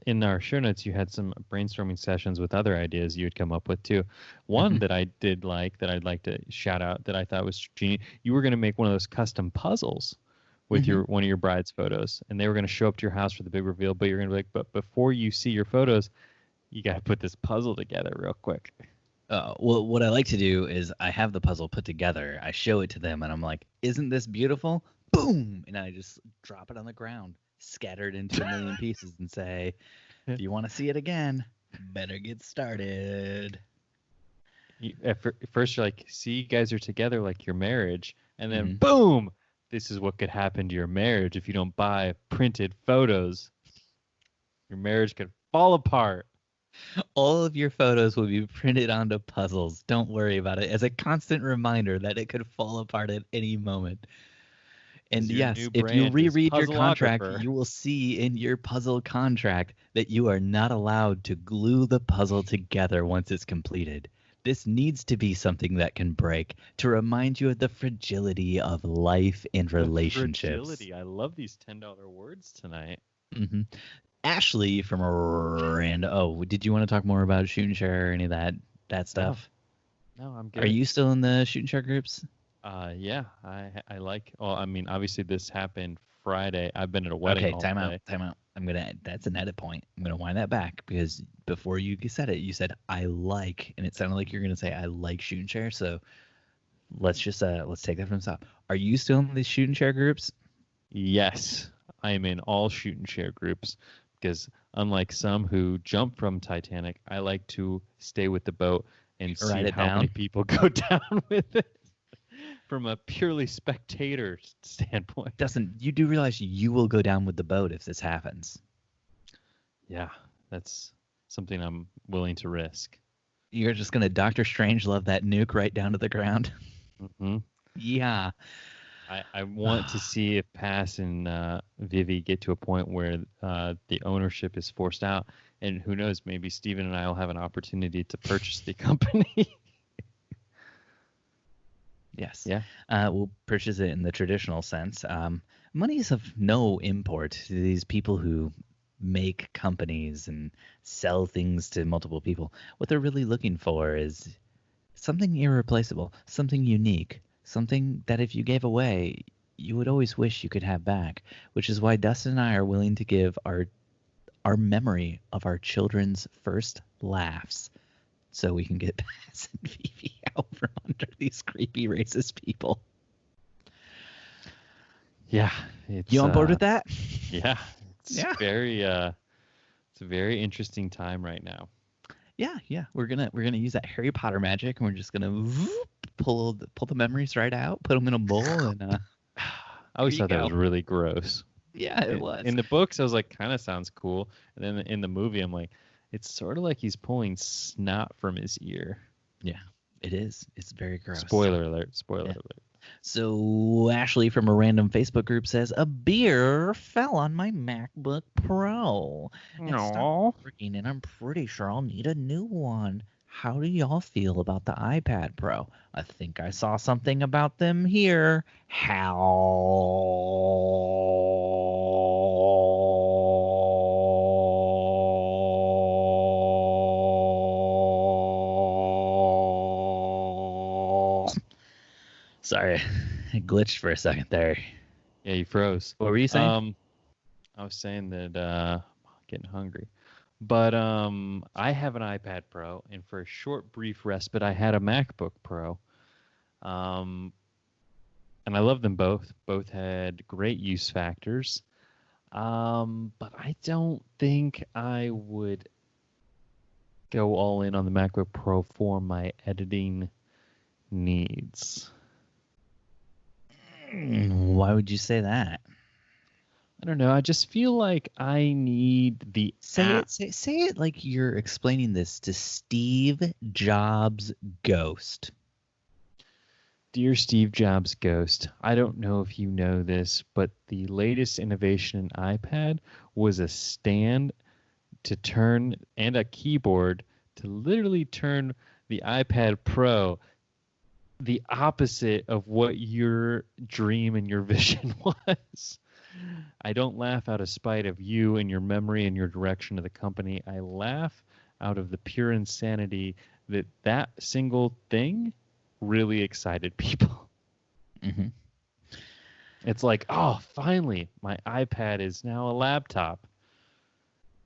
in our show notes, you had some brainstorming sessions with other ideas you had come up with too. One that I did like, that I'd like to shout out, that I thought was genius. You were going to make one of those custom puzzles with one of your bride's photos, and they were going to show up to your house for the big reveal. But you're going to be like, but before you see your photos, you got to put this puzzle together real quick. Well, what I like to do is I have the puzzle put together. I show it to them, and I'm like, isn't this beautiful? Boom! And I just drop it on the ground, scattered into a million pieces, and say, if you want to see it again, better get started. At first, you're like, see, you guys are together like your marriage. And then, boom! This is what could happen to your marriage if you don't buy printed photos. Your marriage could fall apart. All of your photos will be printed onto puzzles. Don't worry about it. As a constant reminder that it could fall apart at any moment. And 'Cause your yes, new if you brand is reread your contract, puzzleographer. you will see in your puzzle contract that you are not allowed to glue the puzzle together once it's completed. This needs to be something that can break to remind you of the fragility of life and The relationships. fragility. I love these $10 words tonight. hmm Ashley from Rand. Oh, did you want to talk more about shoot and share or any of that stuff? No, I'm Are good. you still in the shoot and share groups? Yeah, I like. Well, I mean, obviously this happened Friday. I've been at a wedding Okay, all time out, day. time out. That's an edit point. I'm gonna wind that back because before you said it, you said I like, and it sounded like you're gonna say I like shoot and share. So let's take that from the top. Are you still in these shoot and share groups? Yes, I am in all shoot and share groups because unlike some who jump from Titanic, I like to stay with the boat and Write see it how many down. people go down with it from a purely spectator standpoint. Dustin, you do realize you will go down with the boat if this happens. Yeah, that's something I'm willing to risk. You're just gonna Doctor Strange love that nuke right down to the ground. hmm Yeah. I want to see if Pass and Vivi get to a point where the ownership is forced out, and who knows, maybe Steven and I will have an opportunity to purchase the company. Yes. Yeah. We'll purchase it in the traditional sense. Money is of no import to these people who make companies and sell things to multiple people. What they're really looking for is something irreplaceable, something unique, something that if you gave away, you would always wish you could have back, which is why Dustin and I are willing to give our memory of our children's first laughs so we can get Pass and Vivi out from under these creepy racist people. Yeah. You on board with that? Yeah. It's Yeah. it's a very interesting time right now. Yeah. We're gonna use that Harry Potter magic, and we're just gonna pull the memories right out, put them in a bowl, and I always Here you thought that was go. really gross. yeah, it was. In the books, I was like, kind of sounds cool. And then in the movie, I'm like, it's sort of like he's pulling snot from his ear. Yeah, it is. It's very gross. Spoiler alert. Spoiler Yeah. alert. So Ashley from a random Facebook group says a beer fell on my MacBook Pro. It stopped No. working, and I'm pretty sure I'll need a new one. How do y'all feel about the iPad Pro? I think I saw something about them here. How? Sorry, it glitched for a second there. Yeah, you froze. What were you saying? I was saying that getting hungry. But I have an iPad Pro, and for a short, brief respite, I had a MacBook Pro. And I love them both. Both had great use factors. But I don't think I would go all in on the MacBook Pro for my editing needs. Why would you say that? I don't know. I just feel like I need the app. Say it like you're explaining this to Steve Jobs' ghost. Dear Steve Jobs Ghost, I don't know if you know this, but the latest innovation in iPad was a stand to turn and a keyboard to literally turn the iPad Pro the opposite of what your dream and your vision was. I don't laugh out of spite of you and your memory and your direction of the company. I laugh out of the pure insanity that that single thing really excited people. Mm-hmm. It's like, oh, finally, my iPad is now a laptop.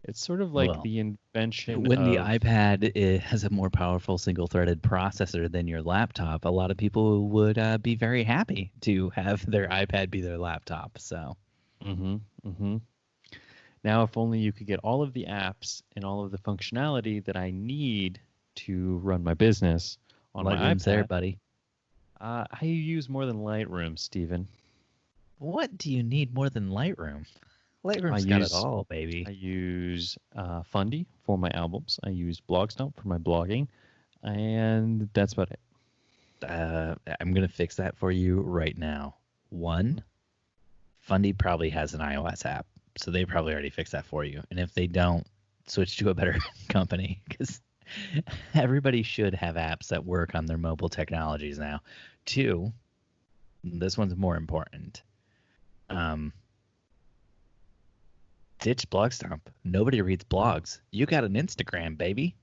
It's sort of like the invention when the of... iPad has a more powerful single-threaded processor than your laptop, a lot of people would be very happy to have their iPad be their laptop. So, Now, if only you could get all of the apps and all of the functionality that I need to run my business on my Lightroom's iPad. there, buddy. I use more than Lightroom, Steven. What do you need more than Lightroom? Lightroom's got it all, baby. I use Fundy for my albums. I use Blogstomp for my blogging, and that's about it. I'm gonna fix that for you right now. One, Fundy probably has an iOS app, so they probably already fixed that for you. And if they don't, switch to a better company, because everybody should have apps that work on their mobile technologies now. Two, this one's more important. Ditch Blogstomp. Nobody reads blogs. You got an Instagram, baby.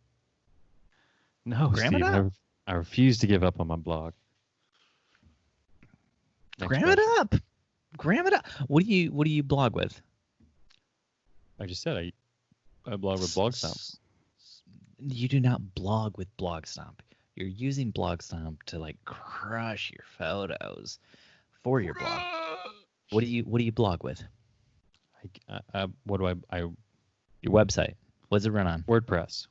No, Gram it Steve, up. I refuse to give up on my blog. Gram it up. Gram it up. What do you blog with? I just said I blog with Blogstomp. You do not blog with Blogstomp. You're using Blogstomp to like crush your photos for your blog. What do you blog with? What do I? Your website. What's it run on? WordPress.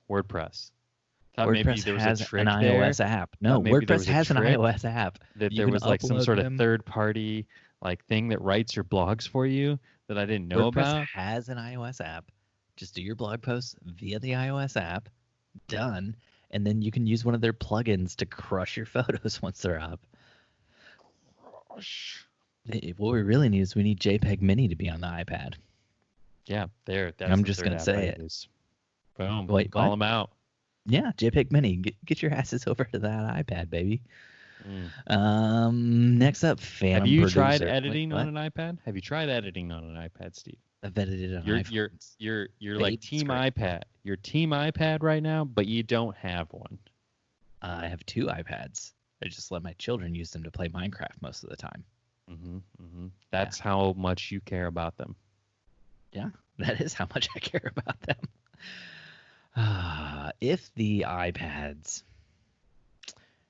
Thought maybe WordPress there was has a trick an there. iOS app. No, WordPress has an iOS app. That You there can was like some upload sort of them. third-party like thing that writes your blogs for you that I didn't know WordPress about. has an iOS app. Just do your blog posts via the iOS app. Done. And then you can use one of their plugins to crush your photos once they're up. What we really need is we need JPEG Mini to be on the iPad. Yeah, there. That's I'm the just third gonna app say I it. use. Boom. Wait, call what? them out. Yeah, JPEG Mini. Get your asses over to that iPad, baby. Mm. Next up, Phantom Have you Producer. tried editing Wait, on an iPad? Have you tried editing on an iPad, Steve? I've edited on iPhones. You're Babe, like it's team great. iPad. You're team iPad right now, but you don't have one. I have 2 iPads. I just let my children use them to play Minecraft most of the time. That's how much you care about them. Yeah, that is how much I care about them. If the iPads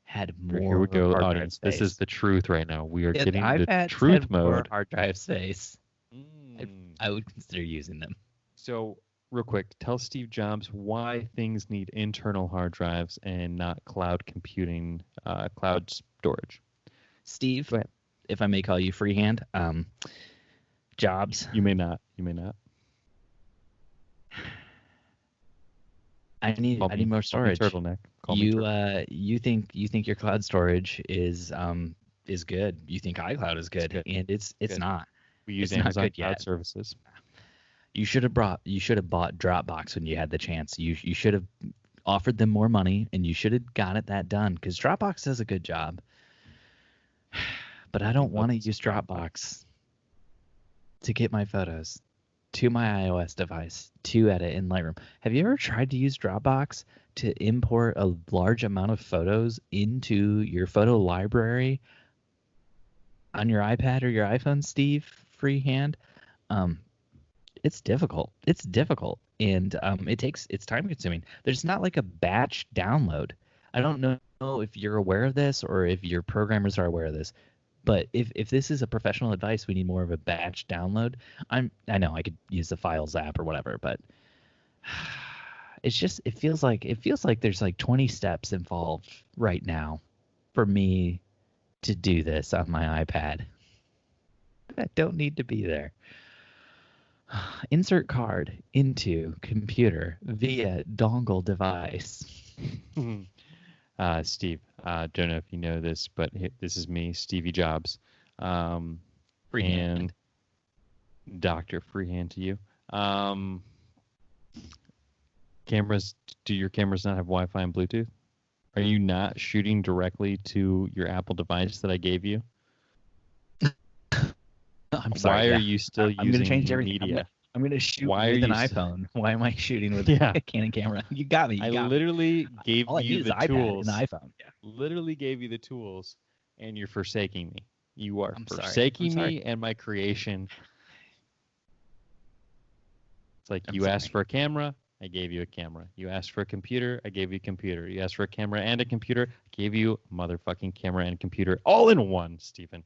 had more Here we go, hard drive audience. This is space. the truth right now. We are If the getting the iPads truth had more mode. hard drive space, I would consider using them. So, real quick, tell Steve Jobs why things need internal hard drives and not cloud computing, cloud storage. Steve, Go ahead. if I may call you freehand, Jobs. You may not. You may not. I need more storage. Turtleneck. Call me turtle. You think your cloud storage is good. You think iCloud is good, and it's good. not. We use it's not Amazon good Cloud yet. Services. You should have bought Dropbox when you had the chance. You should have offered them more money, and you should have got that done, because Dropbox does a good job. But I don't want to use Dropbox to get my photos to my iOS device to edit in Lightroom. Have you ever tried to use Dropbox to import a large amount of photos into your photo library on your iPad or your iPhone, Steve, freehand? It's difficult. And it's time consuming. There's not like a batch download. I don't know if you're aware of this or if your programmers are aware of this, but if this is a professional advice, we need more of a batch download. I know I could use the Files app or whatever, but it feels like there's like 20 steps involved right now for me to do this on my iPad that don't need to be there. Insert card into computer via dongle device. Steve, don't know if you know this, but this is me, Stevie Jobs, Freehand. and Dr. Freehand to you. Cameras, do your cameras not have Wi-Fi and Bluetooth? Are you not shooting directly to your Apple device that I gave you? I'm sorry. Why are you still I'm using gonna change everything. media? I'm going to shoot Why with are an you iPhone. Why am I shooting with Yeah. a Canon camera? You got me. I literally gave All I you need is the iPad tools. and iPhone. Yeah. Literally gave you the tools, and you're forsaking me. You are I'm sorry. forsaking I'm sorry. me and my creation. It's like I'm you sorry. asked for a camera, I gave you a camera. You asked for a computer, I gave you a computer. You asked for a camera and a computer, I gave you a motherfucking camera and computer all in one, Stephen.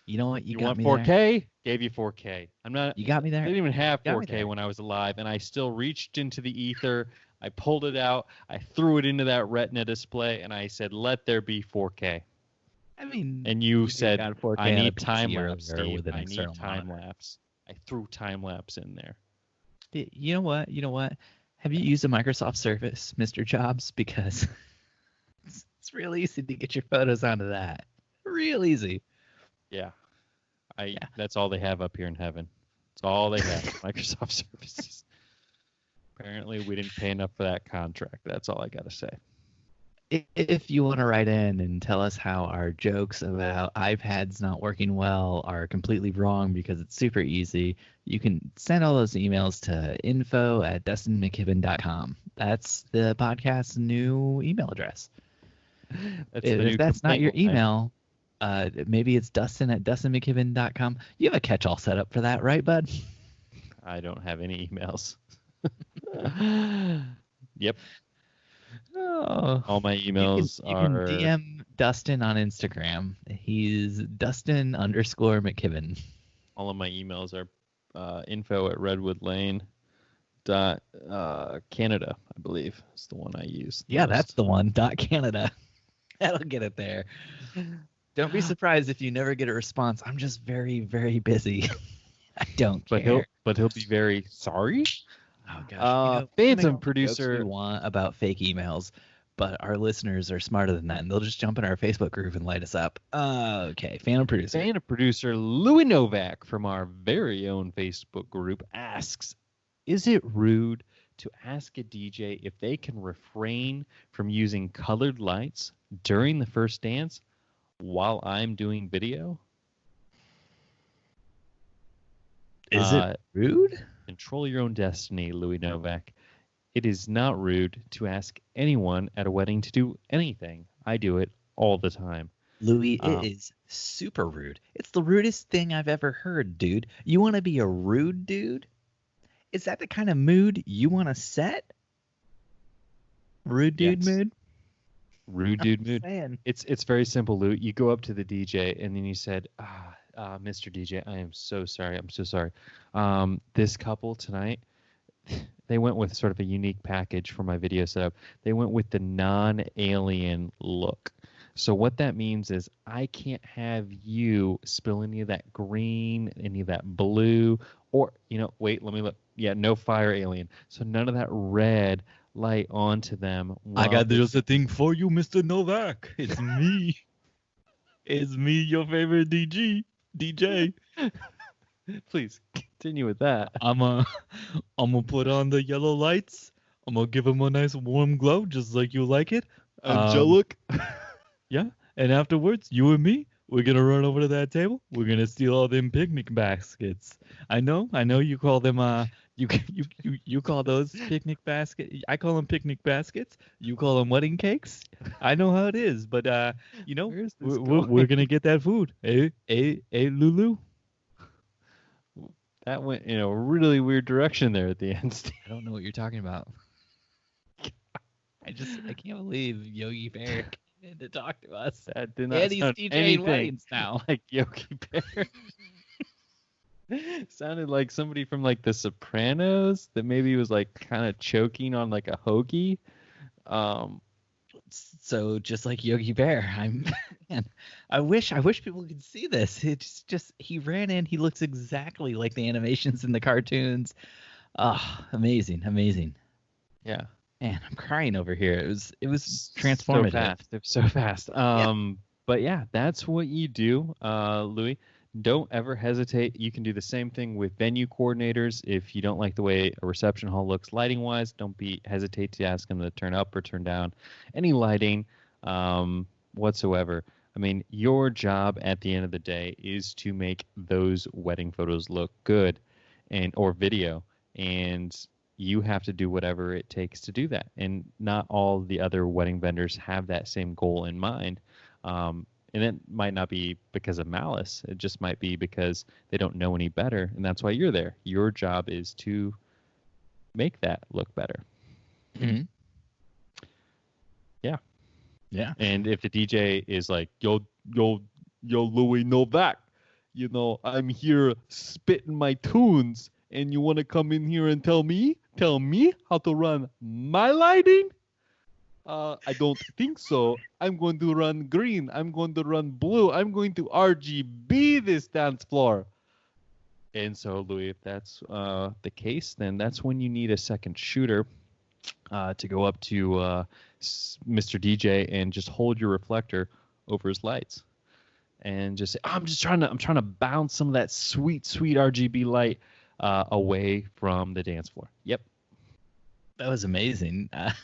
You know what? You got want me 4K? there. Gave you 4K. I'm not. You got me there. I didn't even have You got me 4K there. when I was alive, and I still reached into the ether. I pulled it out. I threw it into that Retina display, and I said, "Let there be 4K." I mean, And you could said, got 4K "I on a need PC time lapse, earlier Steve. with an I need external time monitor. lapse." I threw time lapse in there. You know what? Have you used a Microsoft Surface, Mr. Jobs? Because it's real easy to get your photos onto that. Real easy. Yeah. Yeah. That's all they have up here in heaven. It's all they have. Microsoft Services. Apparently, we didn't pay enough for that contract. That's all I got to say. If you want to write in and tell us how our jokes about iPads not working well are completely wrong because it's super easy, you can send all those emails to info@dustinmckibben.com. That's the podcast's new email address. If that's not your email, maybe it's Dustin@dustinmckibben.com. You have a catch-all set up for that, right, bud? I don't have any emails. Yep. Oh, all my emails you can DM Dustin on Instagram. He's Dustin_McKibben. All of my emails are info@redwoodlane.canada, I believe. It's the one I use. Yeah, that's the one. .canada. That'll get it there. Don't be surprised if you never get a response. I'm just very, very busy. I don't care. But he'll be very sorry. Oh gosh. Phantom producer. We want about fake emails, but our listeners are smarter than that, and they'll just jump in our Facebook group and light us up. Okay, Phantom producer Louis Novak from our very own Facebook group asks, "Is it rude to ask a DJ if they can refrain from using colored lights during the first dance while I'm doing video?" Is it rude? Control your own destiny, Louis Novak. It is not rude to ask anyone at a wedding to do anything. I do it all the time. Louis, it is super rude. It's the rudest thing I've ever heard, dude. You want to be a rude dude? Is that the kind of mood you want to set? Rude dude mood? Rude dude mood. It's very simple, Lou. You go up to the DJ and then you said, Mr. DJ, I am so sorry. I'm so sorry. This couple tonight, they went with sort of a unique package for my video setup. They went with the non-alien look. So what that means is I can't have you spill any of that green, any of that blue, or, wait, let me look. Yeah, no fire alien. So none of that red light onto them. I got just a thing for you, Mr. Novak. It's me. It's me, your favorite DJ. Please continue with that. I'm gonna put on the yellow lights. I'm gonna give them a nice warm glow, just like you like it. Angelic. Yeah, and afterwards, you and me, we're gonna run over to that table. We're gonna steal all them picnic baskets. I know. You call them you call those picnic basket. I call them picnic baskets. You call them wedding cakes. I know how it is, but we're gonna get that food. Hey, Lulu. That went in a really weird direction there at the end, Steve. I don't know what you're talking about. I can't believe Yogi Bear came in to talk to us. That did not sound anything now. Like Yogi Bear. Sounded like somebody from like The Sopranos that maybe was like kind of choking on like a hoagie. So just like Yogi Bear, I wish people could see this. It's just he ran in. He looks exactly like the animations in the cartoons. Amazing. Yeah. Man, I'm crying over here. It was transformative. It was so fast. But yeah, that's what you do, Louis. Don't ever hesitate. You can do the same thing with venue coordinators. If you don't like the way a reception hall looks lighting-wise, don't hesitate to ask them to turn up or turn down any lighting whatsoever. I mean, your job at the end of the day is to make those wedding photos look good or video, and you have to do whatever it takes to do that. And not all the other wedding vendors have that same goal in mind. And it might not be because of malice. It just might be because they don't know any better, and that's why you're there. Your job is to make that look better. Mm-hmm. Yeah. Yeah. And if the DJ is like, yo, Louis Novak, I'm here spitting my tunes, and you want to come in here and tell me how to run my lighting? I don't think so. I'm going to run green. I'm going to run blue. I'm going to RGB this dance floor. And so, Louis, if that's the case, then that's when you need a second shooter to go up to Mr. DJ and just hold your reflector over his lights and just say, I'm trying to bounce some of that sweet RGB light away from the dance floor. Yep. That was amazing. I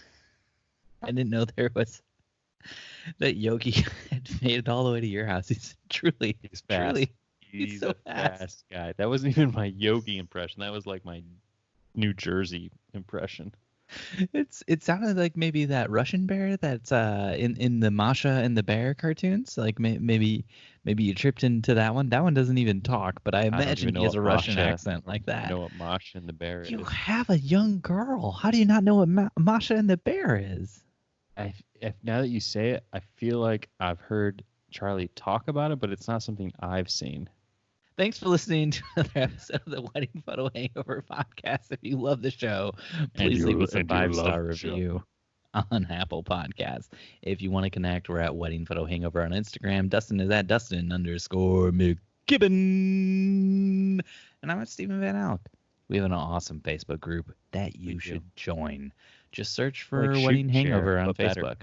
didn't know there was that Yogi had made it all the way to your house. He's fast. He's so a fast guy. That wasn't even my Yogi impression. That was like my New Jersey impression. It sounded like maybe that Russian bear that's in the Masha and the Bear cartoons. Like maybe you tripped into that one. That one doesn't even talk, but I imagine he has a Russian accent like that. I know what Masha and the Bear is. You have a young girl. How do you not know what Masha and the Bear is? Now that you say it, I feel like I've heard Charlie talk about it, but it's not something I've seen. Thanks for listening to another episode of the Wedding Photo Hangover podcast. If you love the show, please leave us a 5-star review on Apple Podcasts. If you want to connect, we're at Wedding Photo Hangover on Instagram. Dustin is at Dustin_McGibbon. And I'm at Stephen Van Alk. We have an awesome Facebook group that you should join. Just search for Wedding Hangover on Facebook.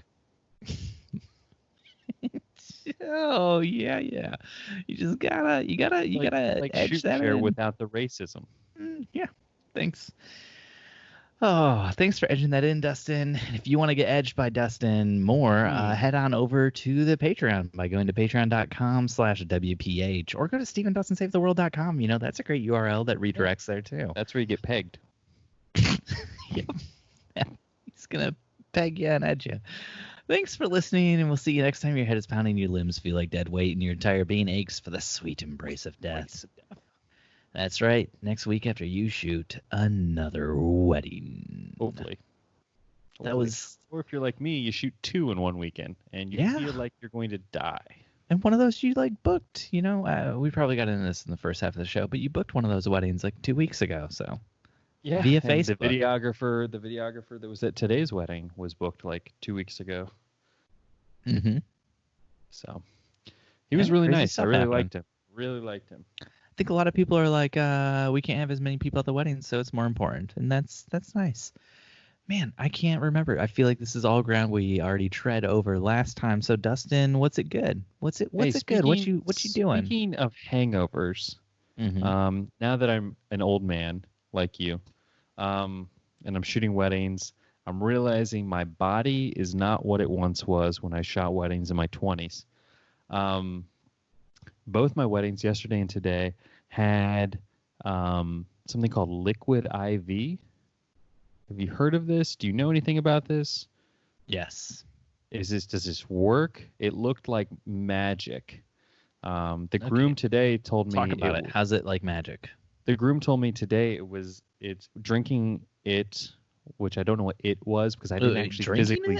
Oh yeah. You just gotta edge that in without the racism. Yeah. Thanks. Oh, thanks for edging that in, Dustin. If you want to get edged by Dustin more, head on over to the Patreon by going to patreon.com/WPH or go to StephenDustinSaveTheWorld.com. You know, that's a great URL that redirects there too. That's where you get pegged. Yep. Yeah. He's gonna peg you and edge you. Thanks for listening, and we'll see you next time your head is pounding, your limbs feel like dead weight, and your entire being aches for the sweet embrace of death. That's right. Next week after you shoot another wedding. Hopefully. That was... Or if you're like me, you shoot 2 in one weekend, and you feel like you're going to die. And one of those you, booked, we probably got into this in the first half of the show, but you booked one of those weddings, 2 weeks ago, so... Yeah, via and Facebook. The videographer that was at today's wedding was booked 2 weeks ago. Mm-hmm. So he was really nice. I really liked him. I think a lot of people are like, we can't have as many people at the wedding, so it's more important, and that's nice. Man, I can't remember. I feel like this is all ground we already tread over last time. So Dustin, what's it good? What's it good? What you doing? Speaking of hangovers, now that I'm an old man like you, and I'm shooting weddings, I'm realizing my body is not what it once was when I shot weddings in my 20s. Both my weddings yesterday and today had something called liquid IV. Have you heard of this? Do you know anything about this? Yes. Does this work? It looked like magic. The groom today told me... Talk about it. How's it like magic? The groom told me today it's drinking it, which I don't know what it was because I didn't actually physically...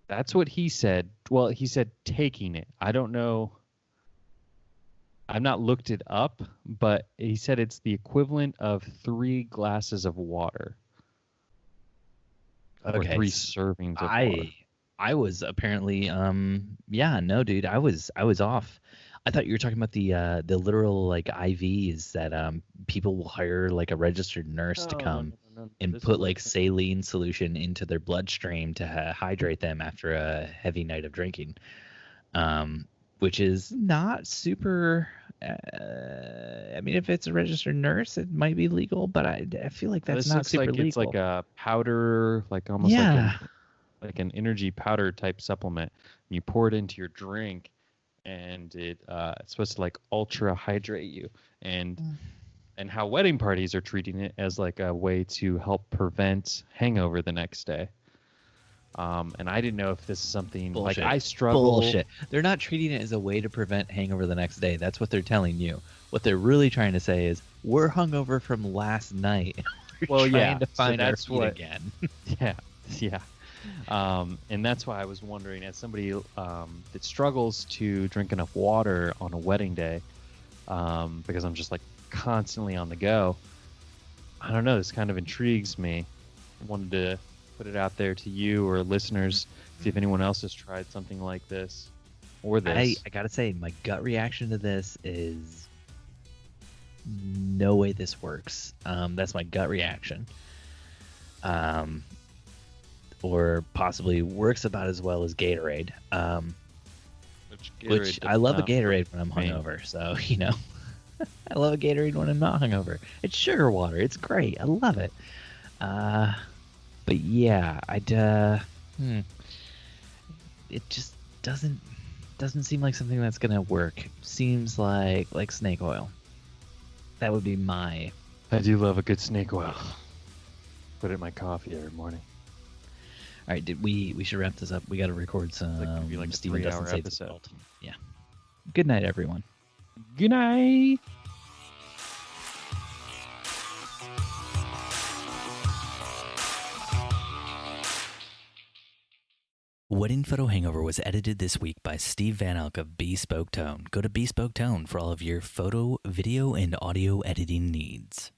That's what he said. Well, he said taking it. I don't know. I've not looked it up, but he said it's the equivalent of 3 glasses of water. Okay. Or 3 servings of water. I was apparently no, dude, I was off. I thought you were talking about the literal IVs that people will hire a registered nurse to come and put saline solution into their bloodstream to hydrate them after a heavy night of drinking, which is not super. I mean, if it's a registered nurse, it might be legal, but I feel like that's not super legal. It's like a powder, almost like an energy powder type supplement. And you pour it into your drink, and it's supposed to ultra hydrate you. And how wedding parties are treating it as a way to help prevent hangover the next day. And I didn't know if this is something Bullshit. I struggle. Bullshit. They're not treating it as a way to prevent hangover the next day. That's what they're telling you. What they're really trying to say is we're hungover from last night. We're trying to find our feet again. Yeah. And that's why I was wondering, as somebody that struggles to drink enough water on a wedding day, because I'm just constantly on the go. I don't know. This kind of intrigues me. I wanted to put it out there to you or listeners, see if anyone else has tried something like this or this. I gotta say, my gut reaction to this is no way this works. That's my gut reaction. Or possibly works about as well as Gatorade. Which I love a Gatorade when I'm hungover. So, I love a Gatorade when I'm not hungover. It's sugar water. It's great. I love it. But yeah, it just doesn't seem like something that's gonna work. Seems like snake oil. That would be my. I do love a good snake oil. Put it in my coffee every morning. All right, we should wrap this up. We got to record some like Steven a 3-hour Dustin episode. Yeah. Good night, everyone. Good night. Wedding Photo Hangover was edited this week by Steve Van Elk of Bespoke Tone. Go to Bespoke Tone for all of your photo, video, and audio editing needs.